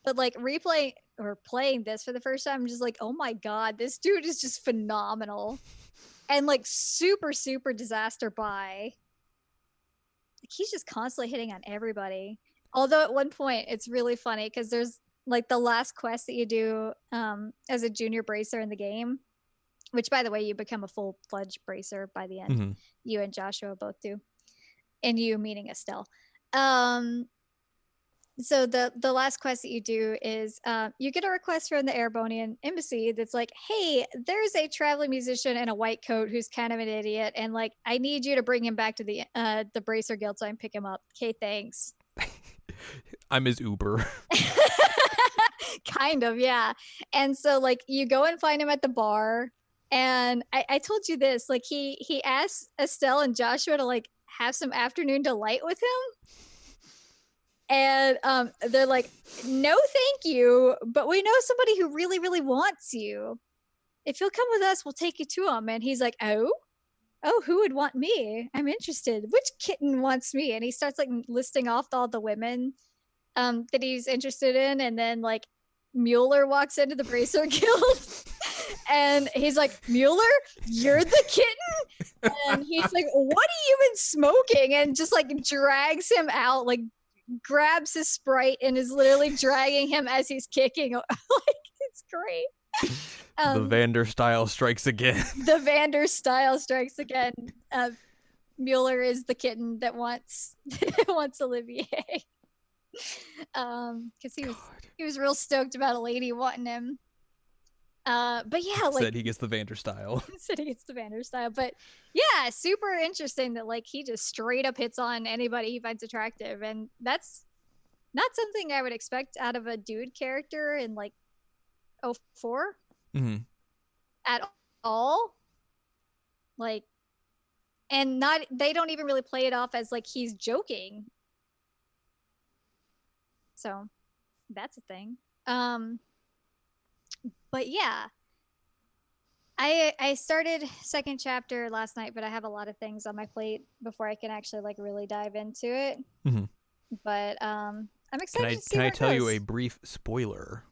but, like, replaying or playing this for the first time, I'm just like, oh my God, this dude is just phenomenal. And like super, super disaster by. Like, he's just constantly hitting on everybody. Although at one point it's really funny because there's like the last quest that you do as a junior bracer in the game. which by the way, you become a full-fledged bracer by the end.
Mm-hmm.
You and Joshua both do. And you meaning Estelle. Um, so the last quest that you do is you get a request from the Erebonian embassy that's like, hey, there's a traveling musician in a white coat who's kind of an idiot, and like I need you to bring him back to the Bracer Guild so I can pick him up. Okay, thanks.
I'm his Uber.
Kind of, yeah. And so like you go and find him at the bar, and I told you this, like he asked Estelle and Joshua to like have some afternoon delight with him. And they're like, no, thank you, but we know somebody who really, really wants you. If you'll come with us, we'll take you to him. And he's like, oh, who would want me? I'm interested. Which kitten wants me? And he starts like listing off all the women that he's interested in. And then like Mueller walks into the Bracer Guild. And he's like, Mueller, you're the kitten? And he's like, what have you been smoking? And just like drags him out, like grabs his Sprite and is literally dragging him as he's kicking. Like, it's great.
The Vander style strikes again.
The Vander style strikes again. Mueller is the kitten that wants Olivier. Because he was real stoked about a lady wanting him. But yeah, like
said he gets the Vander style.
Said he gets the Vander style. But yeah, super interesting that like he just straight up hits on anybody he finds attractive, and that's not something I would expect out of a dude character in like 04 at all. Like, and they don't even really play it off as like he's joking. So that's a thing. But yeah, I started second chapter last night, but I have a lot of things on my plate before I can actually like really dive into it. But I'm excited to see
Can
where
I
it
tell you
goes.
a brief spoiler?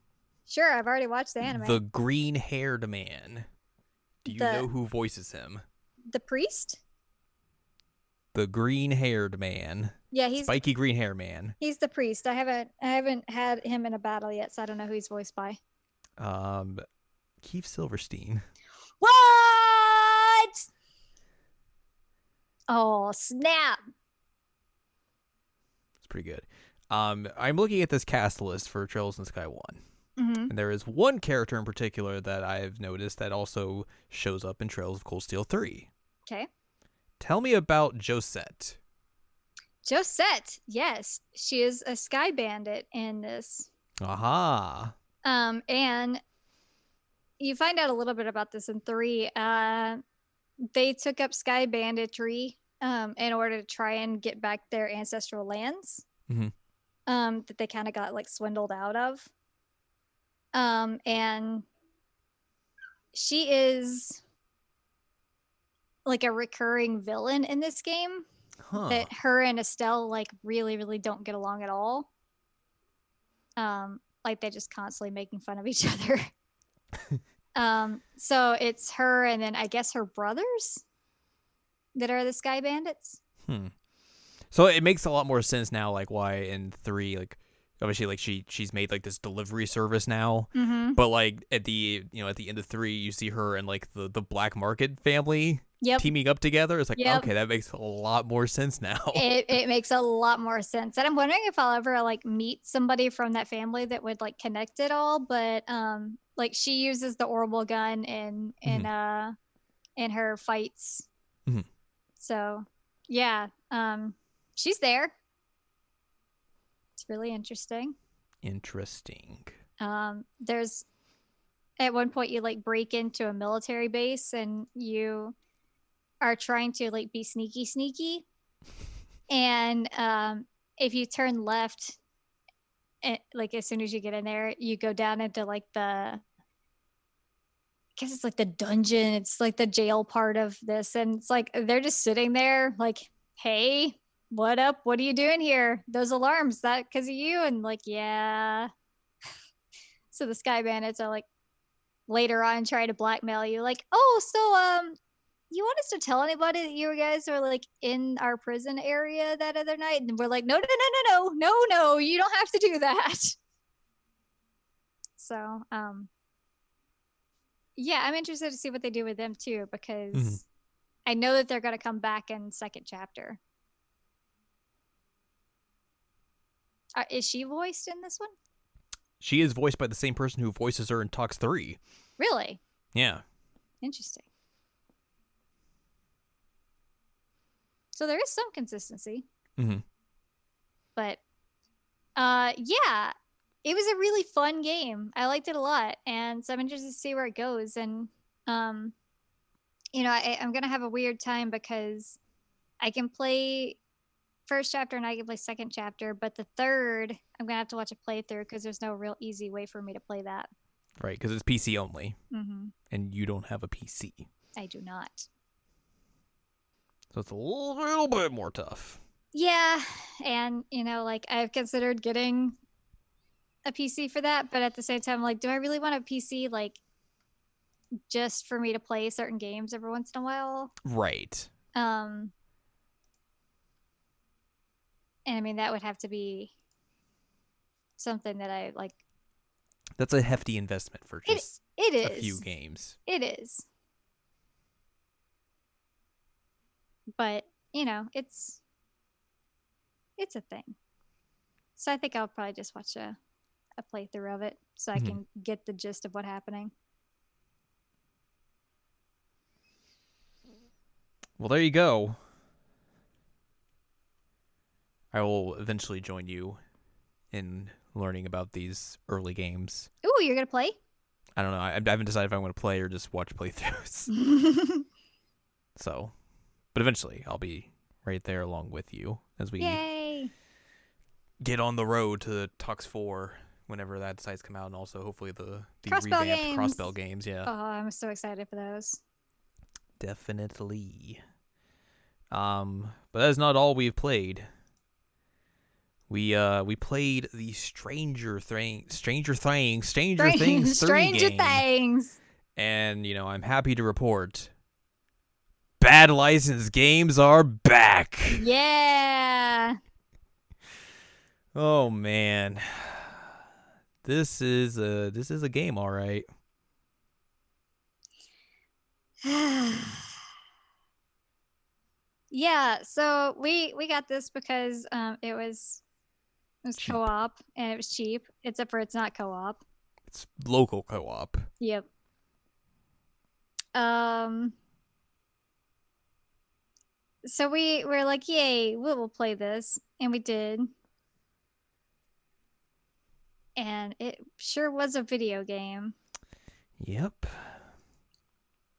Sure, I've already watched the anime.
The green-haired man. Do you know who voices him?
The priest?
The green-haired man.
Yeah, he's
spiky green hair man.
He's the priest. I haven't had him in a battle yet, so I don't know who he's voiced by.
Keith Silverstein.
What? Oh, snap.
It's pretty good. I'm looking at this cast list for Trails in the Sky 1. And there is one character in particular that I've noticed that also shows up in Trails of Cold Steel 3.
Okay.
Tell me about Josette.
Josette, yes. She is a sky bandit in this.
Aha.
And you find out a little bit about this in 3. They took up sky banditry in order to try and get back their ancestral lands that they kind of got like swindled out of. And she is like a recurring villain in this game. That her and Estelle like really, really don't get along at all. Like they're just constantly making fun of each other. So it's her and then I guess her brothers that are the Sky Bandits.
So it makes a lot more sense now, like why in 3, like obviously like she's made like this delivery service now, but like at the end of 3 you see her and like the black market family teaming up together. It's like okay, that makes a lot more sense now.
It makes a lot more sense, and I'm wondering if I'll ever like meet somebody from that family that would like connect it all. But like she uses the orbital gun in her fights. So yeah, she's there. It's really interesting. There's at one point you like break into a military base and you are trying to like be sneaky, and if you turn left, like as soon as you get in there, you go down into like I guess it's like the dungeon. It's like the jail part of this, and it's like they're just sitting there like, hey, what up? What are you doing here? Those alarms, that because of you? And like, yeah. So the Sky Bandits are like later on trying to blackmail you, like, oh, so you want us to tell anybody that you guys are like in our prison area that other night? And we're like, no, you don't have to do that. So Yeah, I'm interested to see what they do with them too, because
Mhm.
I know that they're going to come back in second chapter. Is she voiced in this one?
She is voiced by the same person who voices her in Talks 3.
Really?
Yeah.
Interesting. So there is some consistency.
Mm-hmm.
But yeah, it was a really fun game. I liked it a lot, and so I'm interested to see where it goes. And um, I'm gonna have a weird time because I can play first chapter and I can play second chapter, but the third I'm gonna have to watch a playthrough because there's no real easy way for me to play that.
Right, because it's PC only,
Mm-hmm.
and you don't have a PC.
I do not.
So it's a little bit more tough.
Yeah, and like I've considered getting a PC for that, but at the same time, like, do I really want a PC like just for me to play certain games every once in a while?
Right.
Um, and I mean that would have to be something that I like.
That's a hefty investment for
It
just
it
a few
is.
games.
It is. But it's a thing. So I think I'll probably just watch a playthrough of it so I can get the gist of what's happening.
Well, there you go. I will eventually join you in learning about these early games.
Ooh, you're gonna play?
I don't know. I haven't decided if I'm going to play or just watch playthroughs. So, but eventually I'll be right there along with you as we
Yay!
get on the road to Tux 4 whenever that decides to come out, and also hopefully the
Crossbell
revamped
games.
Crossbell games. Yeah,
Oh, I'm so excited for those.
definitely. But that is not all we've played. We played the Stranger Things 3
Stranger
game,
Things.
and I'm happy to report bad licensed games are back.
Yeah.
Oh man, this is a game, all right.
Yeah, so we got this because it was
Cheap.
co-op and it was cheap, except for it's not co-op.
It's local co-op.
Yep. Um so we're like, yay, we'll play this, and we did. And it sure was a video game.
Yep.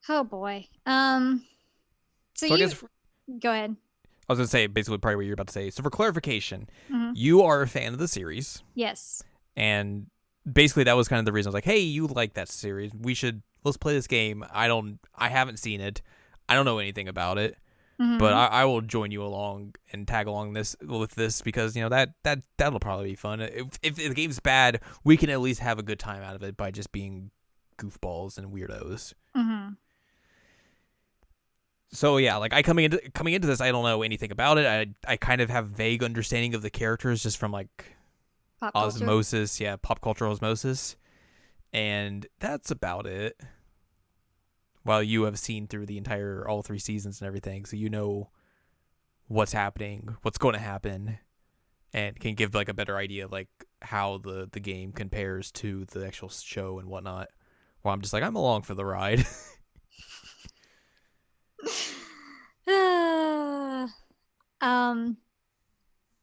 Oh boy. So
So I
you
guess
go ahead.
I was gonna say basically probably what you're about to say. So for clarification,
Mm-hmm.
you are a fan of the series,
Yes.
and basically that was kind of the reason I was like, hey, you like that series? Let's play this game. I haven't seen it. I don't know anything about it.
Mm-hmm.
But I will join you along and tag along with this because that'll probably be fun. If the game's bad, we can at least have a good time out of it by just being goofballs and weirdos.
Mm-hmm.
So yeah, like coming into this, I don't know anything about it. I kind of have vague understanding of the characters just from like
Pop culture.
osmosis, pop culture osmosis, and that's about it. While you have seen through all 3 seasons and everything, so you know what's happening, what's going to happen, and can give like a better idea of like how the game compares to the actual show and whatnot. Well, I'm just like, I'm along for the ride.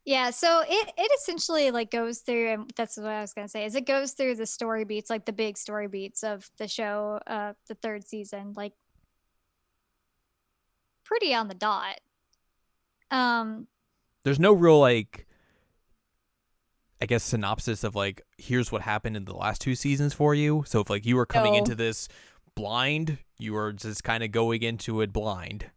Yeah, so it essentially like goes through, and that's what I was gonna say, is it goes through the story beats, like the big story beats of the show, the third season, like pretty on the dot.
There's no real like, I guess, synopsis of like, here's what happened in the last 2 seasons for you. So if like you were coming into this blind, you were just kind of going into it blind.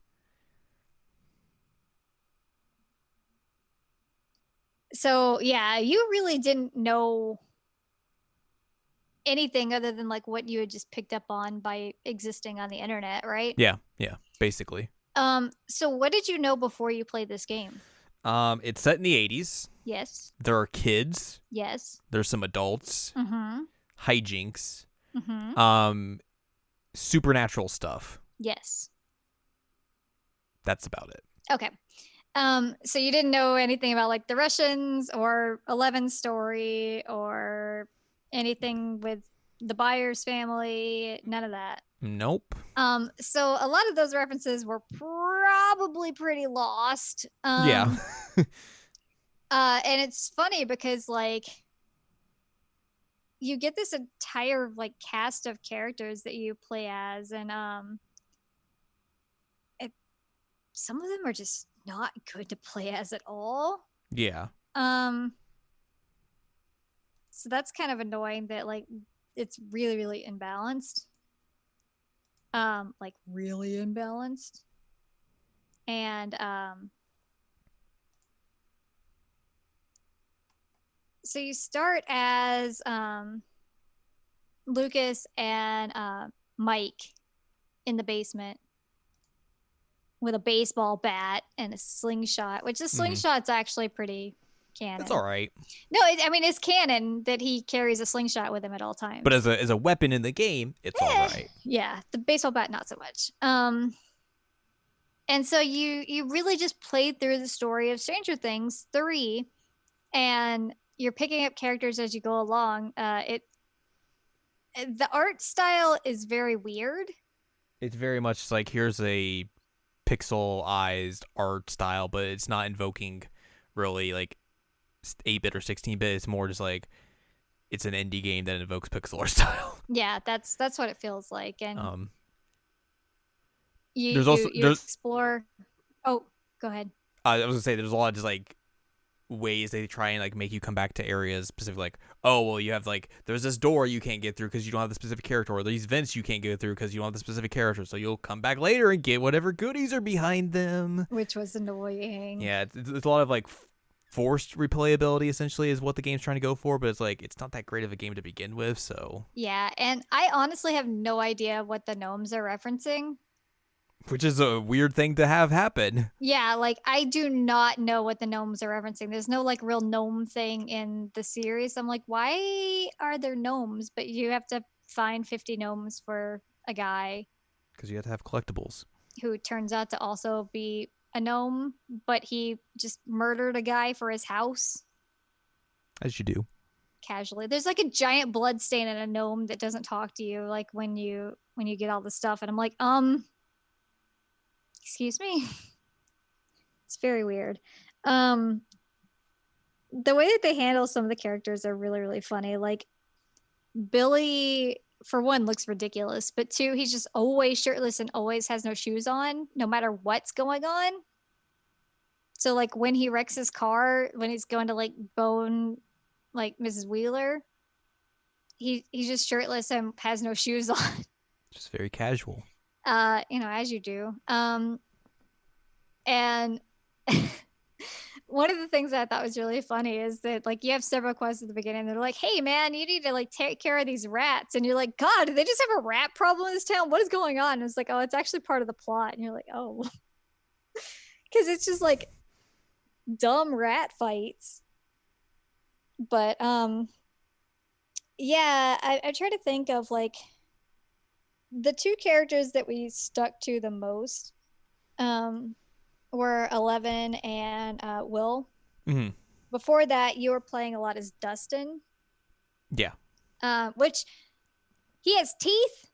So yeah, you really didn't know anything other than like what you had just picked up on by existing on the internet, right?
Yeah, basically.
So what did you know before you played this game?
It's set in the 80s.
Yes.
There are kids.
Yes.
There's some adults.
Mm-hmm.
Hijinks.
Mm-hmm.
supernatural stuff.
Yes.
That's about it.
Okay. So you didn't know anything about like the Russians or Eleven's story or anything with the Byers family, none of that.
Nope.
So a lot of those references were probably pretty lost.
Yeah.
And it's funny because like you get this entire like cast of characters that you play as, and some of them are just not good to play as at all.
Yeah.
So that's kind of annoying that like it's really, really imbalanced. Like really imbalanced. And so you start as Lucas and Mike in the basement with a baseball bat and a slingshot, which the slingshot's actually pretty canon.
That's all right.
No, I mean, it's canon that he carries a slingshot with him at all times.
But as a weapon in the game, it's all right.
Yeah, the baseball bat, not so much. And so you really just played through the story of Stranger Things 3, and you're picking up characters as you go along. The art style is very weird.
It's very much like here's a pixelized art style, but it's not invoking really like 8-bit or 16-bit. It's more just like it's an indie game that invokes pixel art style.
Yeah, that's what it feels like. And
there's
explore. Oh, go ahead.
I was gonna say there's a lot of just like ways they try and like make you come back to areas specific, like, oh well, you have like there's this door you can't get through because you don't have the specific character, or these vents you can't get through because you don't have the specific character, so you'll come back later and get whatever goodies are behind them,
which was annoying.
Yeah, it's a lot of like forced replayability essentially is what the game's trying to go for, but it's like it's not that great of a game to begin with. So
yeah, and I honestly have no idea what the gnomes are referencing,
which is a weird thing to have happen.
Yeah, like I do not know what the gnomes are referencing. There's no like real gnome thing in the series. I'm like, why are there gnomes? But you have to find 50 gnomes for a guy.
Because you have to have collectibles.
Who turns out to also be a gnome, but he just murdered a guy for his house.
As you do.
Casually. There's like a giant blood stain in a gnome that doesn't talk to you, like when you get all the stuff. And I'm like, excuse me. It's very weird. The way that they handle some of the characters are really, really funny. Like Billy, for one, looks ridiculous, but two, he's just always shirtless and always has no shoes on, no matter what's going on. So like when he wrecks his car, when he's going to like bone like Mrs. Wheeler, he's just shirtless and has no shoes on.
Just very casual.
As you do. And one of the things that I thought was really funny is that like you have several quests at the beginning. They're like, hey man, you need to like take care of these rats. And you're like, God, do they just have a rat problem in this town? What is going on? And it's like, oh, it's actually part of the plot. And you're like, oh, because it's just like dumb rat fights. But yeah, I try to think of like the two characters that we stuck to the most were 11 and Will.
Mm-hmm.
Before that, you were playing a lot as Dustin.
Yeah.
Which he has teeth.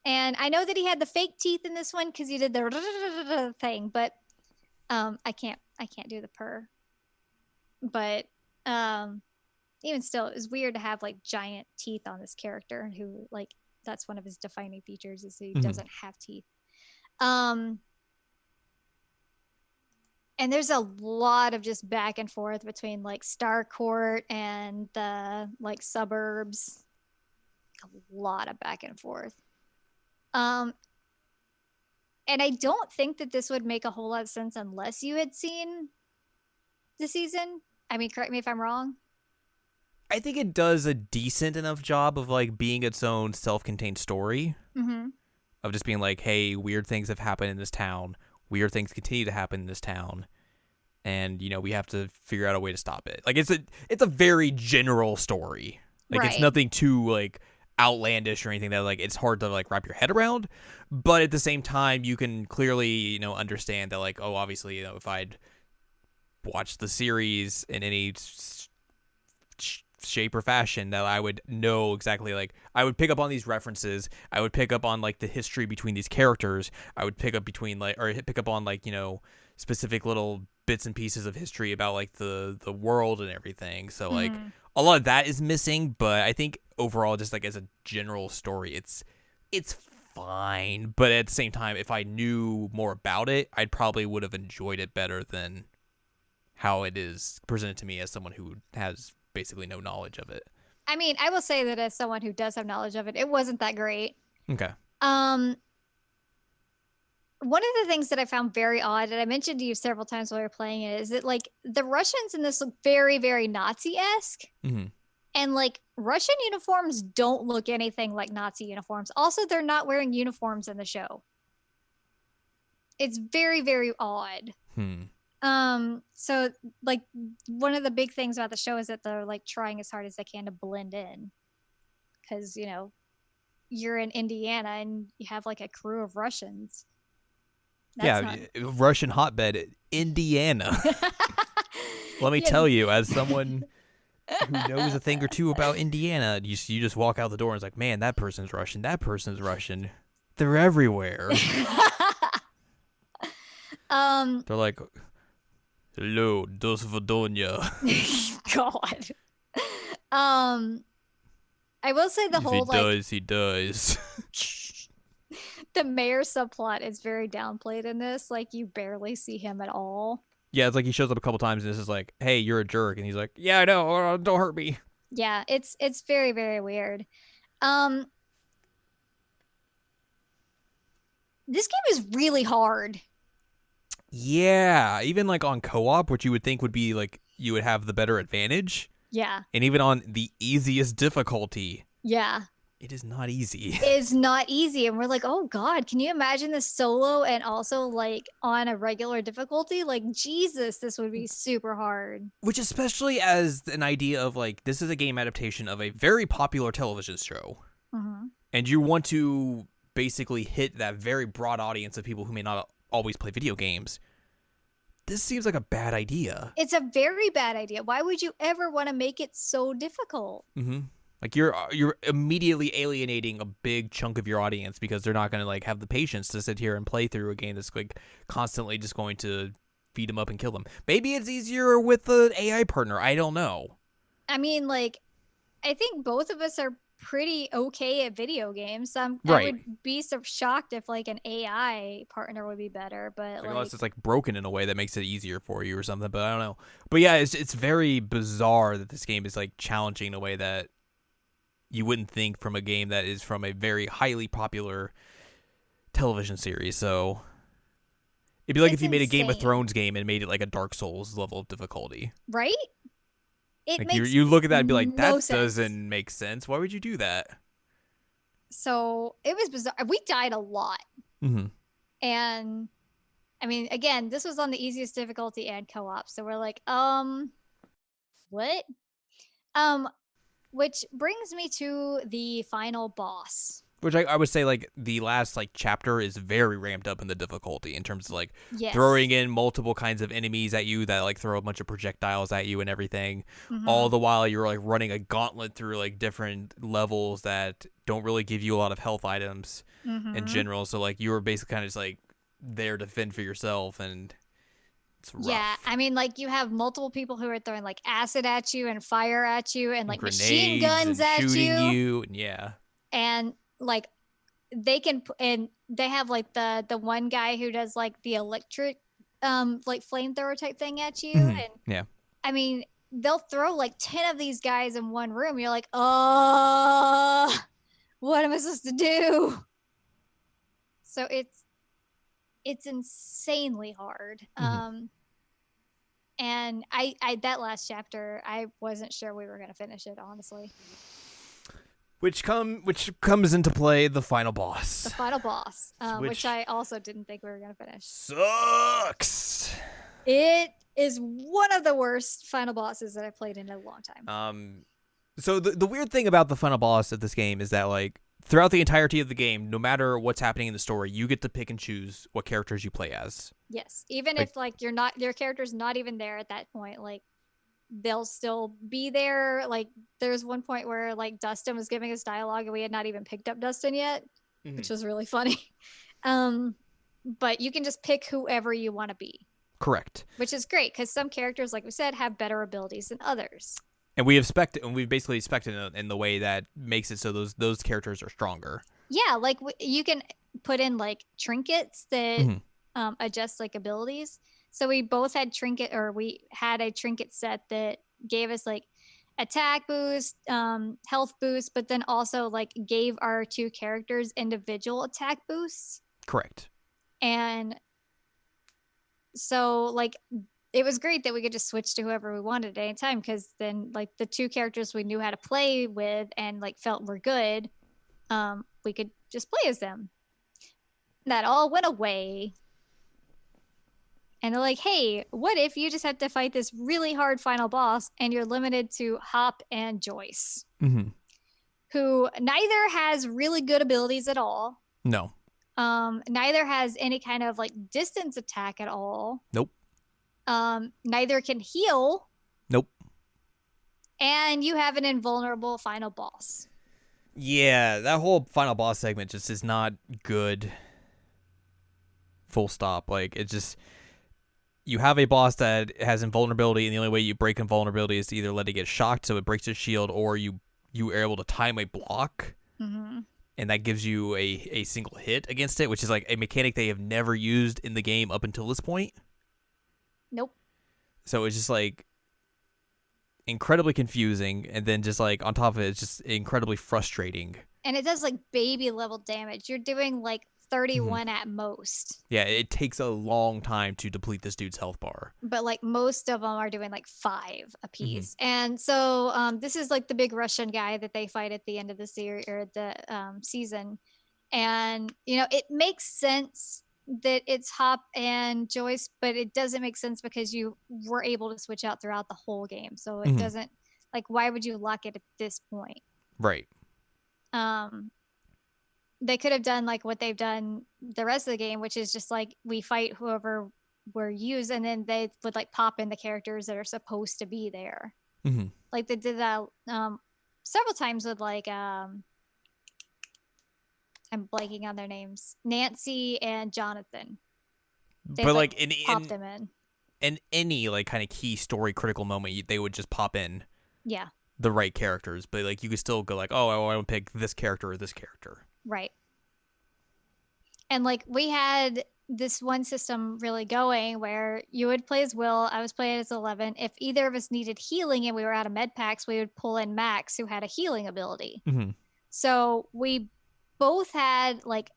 And I know that he had the fake teeth in this one because he did the thing, but I can't do the purr. But even still, it was weird to have like giant teeth on this character who like that's one of his defining features is he doesn't have teeth. And there's a lot of just back and forth between like Starcourt and the like suburbs. A lot of back and forth. And I don't think that this would make a whole lot of sense unless you had seen the season. I mean, correct me if I'm wrong.
I think it does a decent enough job of like being its own self-contained story.
Mm-hmm.
Of just being like, hey, weird things have happened in this town. Weird things continue to happen in this town. And, you know, we have to figure out a way to stop it. Like, it's a very general story. Like, It's nothing too, like, outlandish or anything that like it's hard to like wrap your head around, but at the same time you can clearly, you know, understand that like, oh, obviously, you know, if I'd watched the series in any shape or fashion, that I would know exactly, like I would pick up on these references, I would pick up on like the history between these characters, I would pick up between like, or pick up on like, you know, specific little bits and pieces of history about like the world and everything. So like a lot of that is missing, but I think overall, just like as a general story, it's fine. But at the same time, if I knew more about it, I'd probably would have enjoyed it better than how it is presented to me as someone who has basically no knowledge of it.
I mean, I will say that as someone who does have knowledge of it, it wasn't that great.
Okay.
One of the things that I found very odd, and I mentioned to you several times while we were playing it, is that like the Russians in this look very, very Nazi-esque. And like Russian uniforms don't look anything like Nazi uniforms. Also, they're not wearing uniforms in the show. It's very, very odd. So like one of the big things about the show is that they're like trying as hard as they can to blend in. Because, you know, you're in Indiana and you have like a crew of Russians.
That's Russian hotbed, Indiana. Let me tell you, as someone who knows a thing or two about Indiana, you just walk out the door and it's like, man, that person's Russian. That person's Russian. They're everywhere. They're like, hello, dos Vodonia.
God. I will say the whole
he does.
The mayor subplot is very downplayed in this. Like you barely see him at all.
Yeah, it's like he shows up a couple times and this is like, hey, you're a jerk, and he's like, yeah, I know, don't hurt me.
Yeah, it's very, very weird. This game is really hard.
Yeah, even like on co-op, which you would think would be like you would have the better advantage.
Yeah.
And even on the easiest difficulty.
Yeah.
It is not easy.
It's not easy. And we're like, oh God, can you imagine this solo and also like on a regular difficulty? Like, Jesus, this would be super hard.
Which, especially as an idea of like, this is a game adaptation of a very popular television show. And you want to basically hit that very broad audience of people who may not always play video games. This seems like a bad idea.
It's a very bad idea. Why would you ever want to make it so difficult?
Like you're immediately alienating a big chunk of your audience because they're not going to like have the patience to sit here and play through a game that's like constantly just going to feed them up and kill them. Maybe it's easier with the AI partner. I don't know.
I mean, like, I think both of us are pretty okay at video games. I would be so shocked if like an AI partner would be better, but like,
unless it's like broken in a way that makes it easier for you or something. But I don't know. But yeah, it's very bizarre that this game is like challenging in a way that you wouldn't think from a game that is from a very highly popular television series. So it'd be like if you made a Game of Thrones game and made it like a Dark Souls level of difficulty.
Right? It
like
makes
you look at that and be like, that
sense.
doesn't make sense. Why would you do that?
So it was bizarre. We died a lot. And I mean, again, this was on the easiest difficulty and co-op. So we're like, what? Which brings me to the final boss.
Which I would say like the last like chapter is very ramped up in the difficulty in terms of like throwing in multiple kinds of enemies at you that like throw a bunch of projectiles at you and everything. All the while you're like running a gauntlet through like different levels that don't really give you a lot of health items in general. So like you were basically kind of just like there to fend for yourself, and it's rough.
Yeah, I mean, like you have multiple people who are throwing like acid at you and fire at you and like machine guns at
you. Yeah.
And like they can, and they have like the one guy who does like the electric like flamethrower type thing at you. And
yeah,
I mean, they'll throw like 10 of these guys in one room. You're like, what am I supposed to do? So it's insanely hard. And I that last chapter, I wasn't sure we were gonna finish it, honestly.
Which comes into play the final boss.
The final boss, which I also didn't think we were gonna finish.
Sucks.
It is one of the worst final bosses that I've played in a long time.
So the weird thing about the final boss of this game is that like throughout the entirety of the game, no matter what's happening in the story, you get to pick and choose what characters you play as.
Yes, even
Like,
if like your character's not even there at that point, like they'll still be there. Like there's one point where like Dustin was giving us dialogue and we had not even picked up Dustin yet, which was really funny. But you can just pick whoever you want to be.
correct.
Which is great because some characters, like we said, have better abilities than others.
And we've basically spec'd in the way that makes it so those characters are stronger.
Yeah, like you can put in like trinkets that adjust like abilities. So we both had we had a trinket set that gave us like attack boost, health boost, but then also like gave our two characters individual attack boosts.
Correct.
And so like it was great that we could just switch to whoever we wanted at any time because then like the two characters we knew how to play with and like felt were good, we could just play as them. That all went away. And they're like, hey, what if you just have to fight this really hard final boss and you're limited to Hop and Joyce, who neither has really good abilities at all.
No.
Neither has any kind of like distance attack at all.
Nope.
Neither can heal.
Nope.
And you have an invulnerable final boss.
Yeah, that whole final boss segment just is not good. Full stop. Like, it just... You have a boss that has invulnerability, and the only way you break invulnerability is to either let it get shocked so it breaks his shield, or you are able to time a block, and that gives you a single hit against it, which is like a mechanic they have never used in the game up until this point.
Nope.
So it's just like incredibly confusing, and then just like on top of it, it's just incredibly frustrating.
And it does like baby level damage. You're doing like 31 at most.
Yeah, it takes a long time to deplete this dude's health bar.
But like most of them are doing like 5 a piece. And so this is like the big Russian guy that they fight at the end of the series or the season. And you know, it makes sense that it's Hop and Joyce, but it doesn't make sense because you were able to switch out throughout the whole game. So it doesn't, like, why would you lock it at this point?
Right.
They could have done like what they've done the rest of the game, which is just like we fight whoever we're used, and then they would like pop in the characters that are supposed to be there. Like they did that several times with like I'm blanking on their names, Nancy and Jonathan. They
but like
pop them in
any like kind of key story critical moment, they would just pop in.
Yeah.
The right characters, but like you could still go like, oh, I want to pick this character or this character.
Right. And like we had this one system really going where you would play as Will, I was playing as 11. If either of us needed healing and we were out of med packs, we would pull in Max, who had a healing ability. So we both had like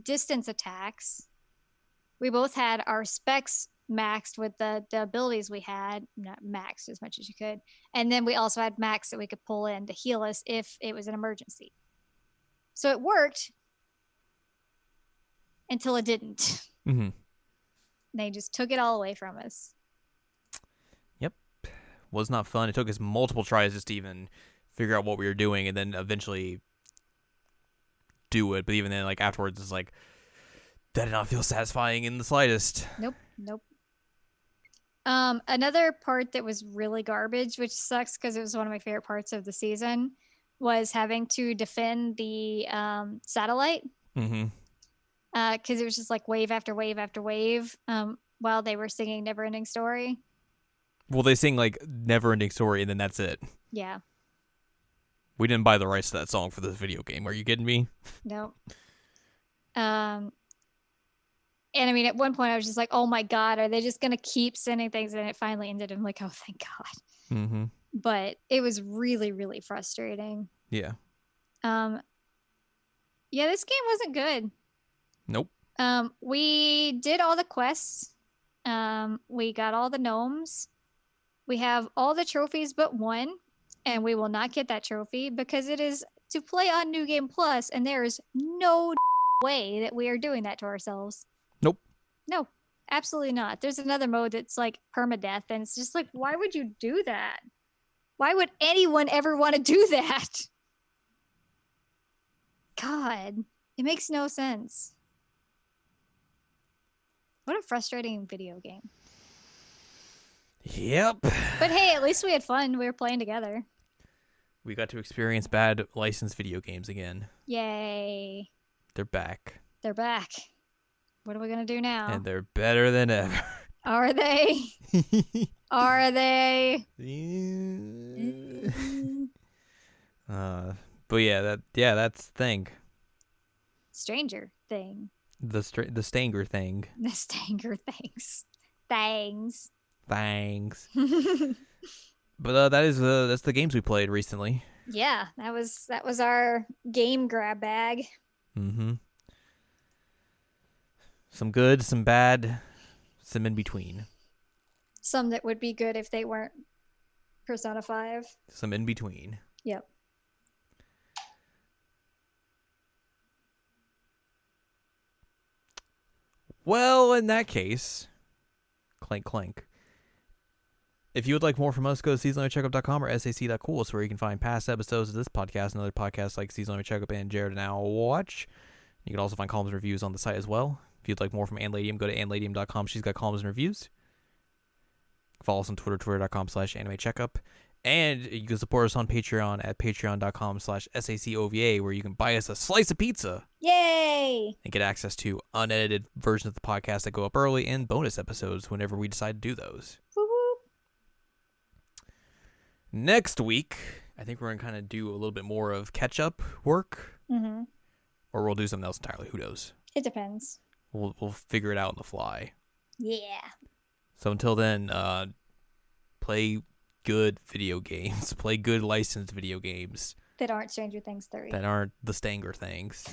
distance attacks. We both had our specs maxed with the abilities we had, not maxed as much as you could. And then we also had Max that we could pull in to heal us if it was an emergency. So it worked until it didn't. They just took it all away from us.
Yep. Was not fun. It took us multiple tries just to even figure out what we were doing and then eventually do it. But even then, like afterwards, it's like, that did not feel satisfying in the slightest.
Nope. Another part that was really garbage, which sucks because it was one of my favorite parts of the season, was having to defend the satellite. Because it was just like wave after wave after wave while they were singing Neverending Story.
Well, they sing like Neverending Story and then that's it.
Yeah.
We didn't buy the rights to that song for this video game. Are you kidding me?
No. And I mean, at one point I was just like, oh my God, are they just going to keep sending things? And it finally ended. I'm like, oh, thank God. But it was really, really frustrating.
Yeah.
Yeah, this game wasn't good.
Nope.
We did all the quests. We got all the gnomes. We have all the trophies but one. And we will not get that trophy because it is to play on New Game Plus. And there is no way that we are doing that to ourselves.
Nope.
No, absolutely not. There's another mode that's like permadeath, and it's just like, why would you do that? Why would anyone ever want to do that? God, it makes no sense. What a frustrating video game.
Yep.
But hey, at least we had fun. We were playing together.
We got to experience bad licensed video games again.
Yay.
They're back.
They're back. What are we going to do now?
And they're better than ever.
Are they? Are they?
But yeah, that's the thing.
Stranger thing.
The Stanger thing.
The Stanger things. Thangs.
Thanks. But that's the games we played recently.
Yeah, that was our game grab bag.
Mm-hmm. Some good, some bad, some in between.
Some that would be good if they weren't Persona 5.
Some in between.
Yep.
Well, in that case, clank clank. If you would like more from us, go to seasonalcheckup.com or sac.cool. It's where you can find past episodes of this podcast and other podcasts like Seasonal Checkup and Jared Now Watch. You can also find columns and reviews on the site as well. If you'd like more from Ann Ladium, go to annladium.com. She's got columns and reviews. Follow us on Twitter, twitter.com/animecheckup. And you can support us on Patreon at patreon.com/SACOVA, where you can buy us a slice of pizza.
Yay!
And get access to unedited versions of the podcast that go up early and bonus episodes whenever we decide to do those.
Woo-woo.
Next week, I think we're going to kind of do a little bit more of catch-up work.
Mm-hmm.
Or we'll do something else entirely. Who knows?
It depends.
We'll figure it out on the fly.
Yeah.
So until then, play good video games. Play good licensed video games.
That aren't Stranger Things 3.
That aren't the Stanger things.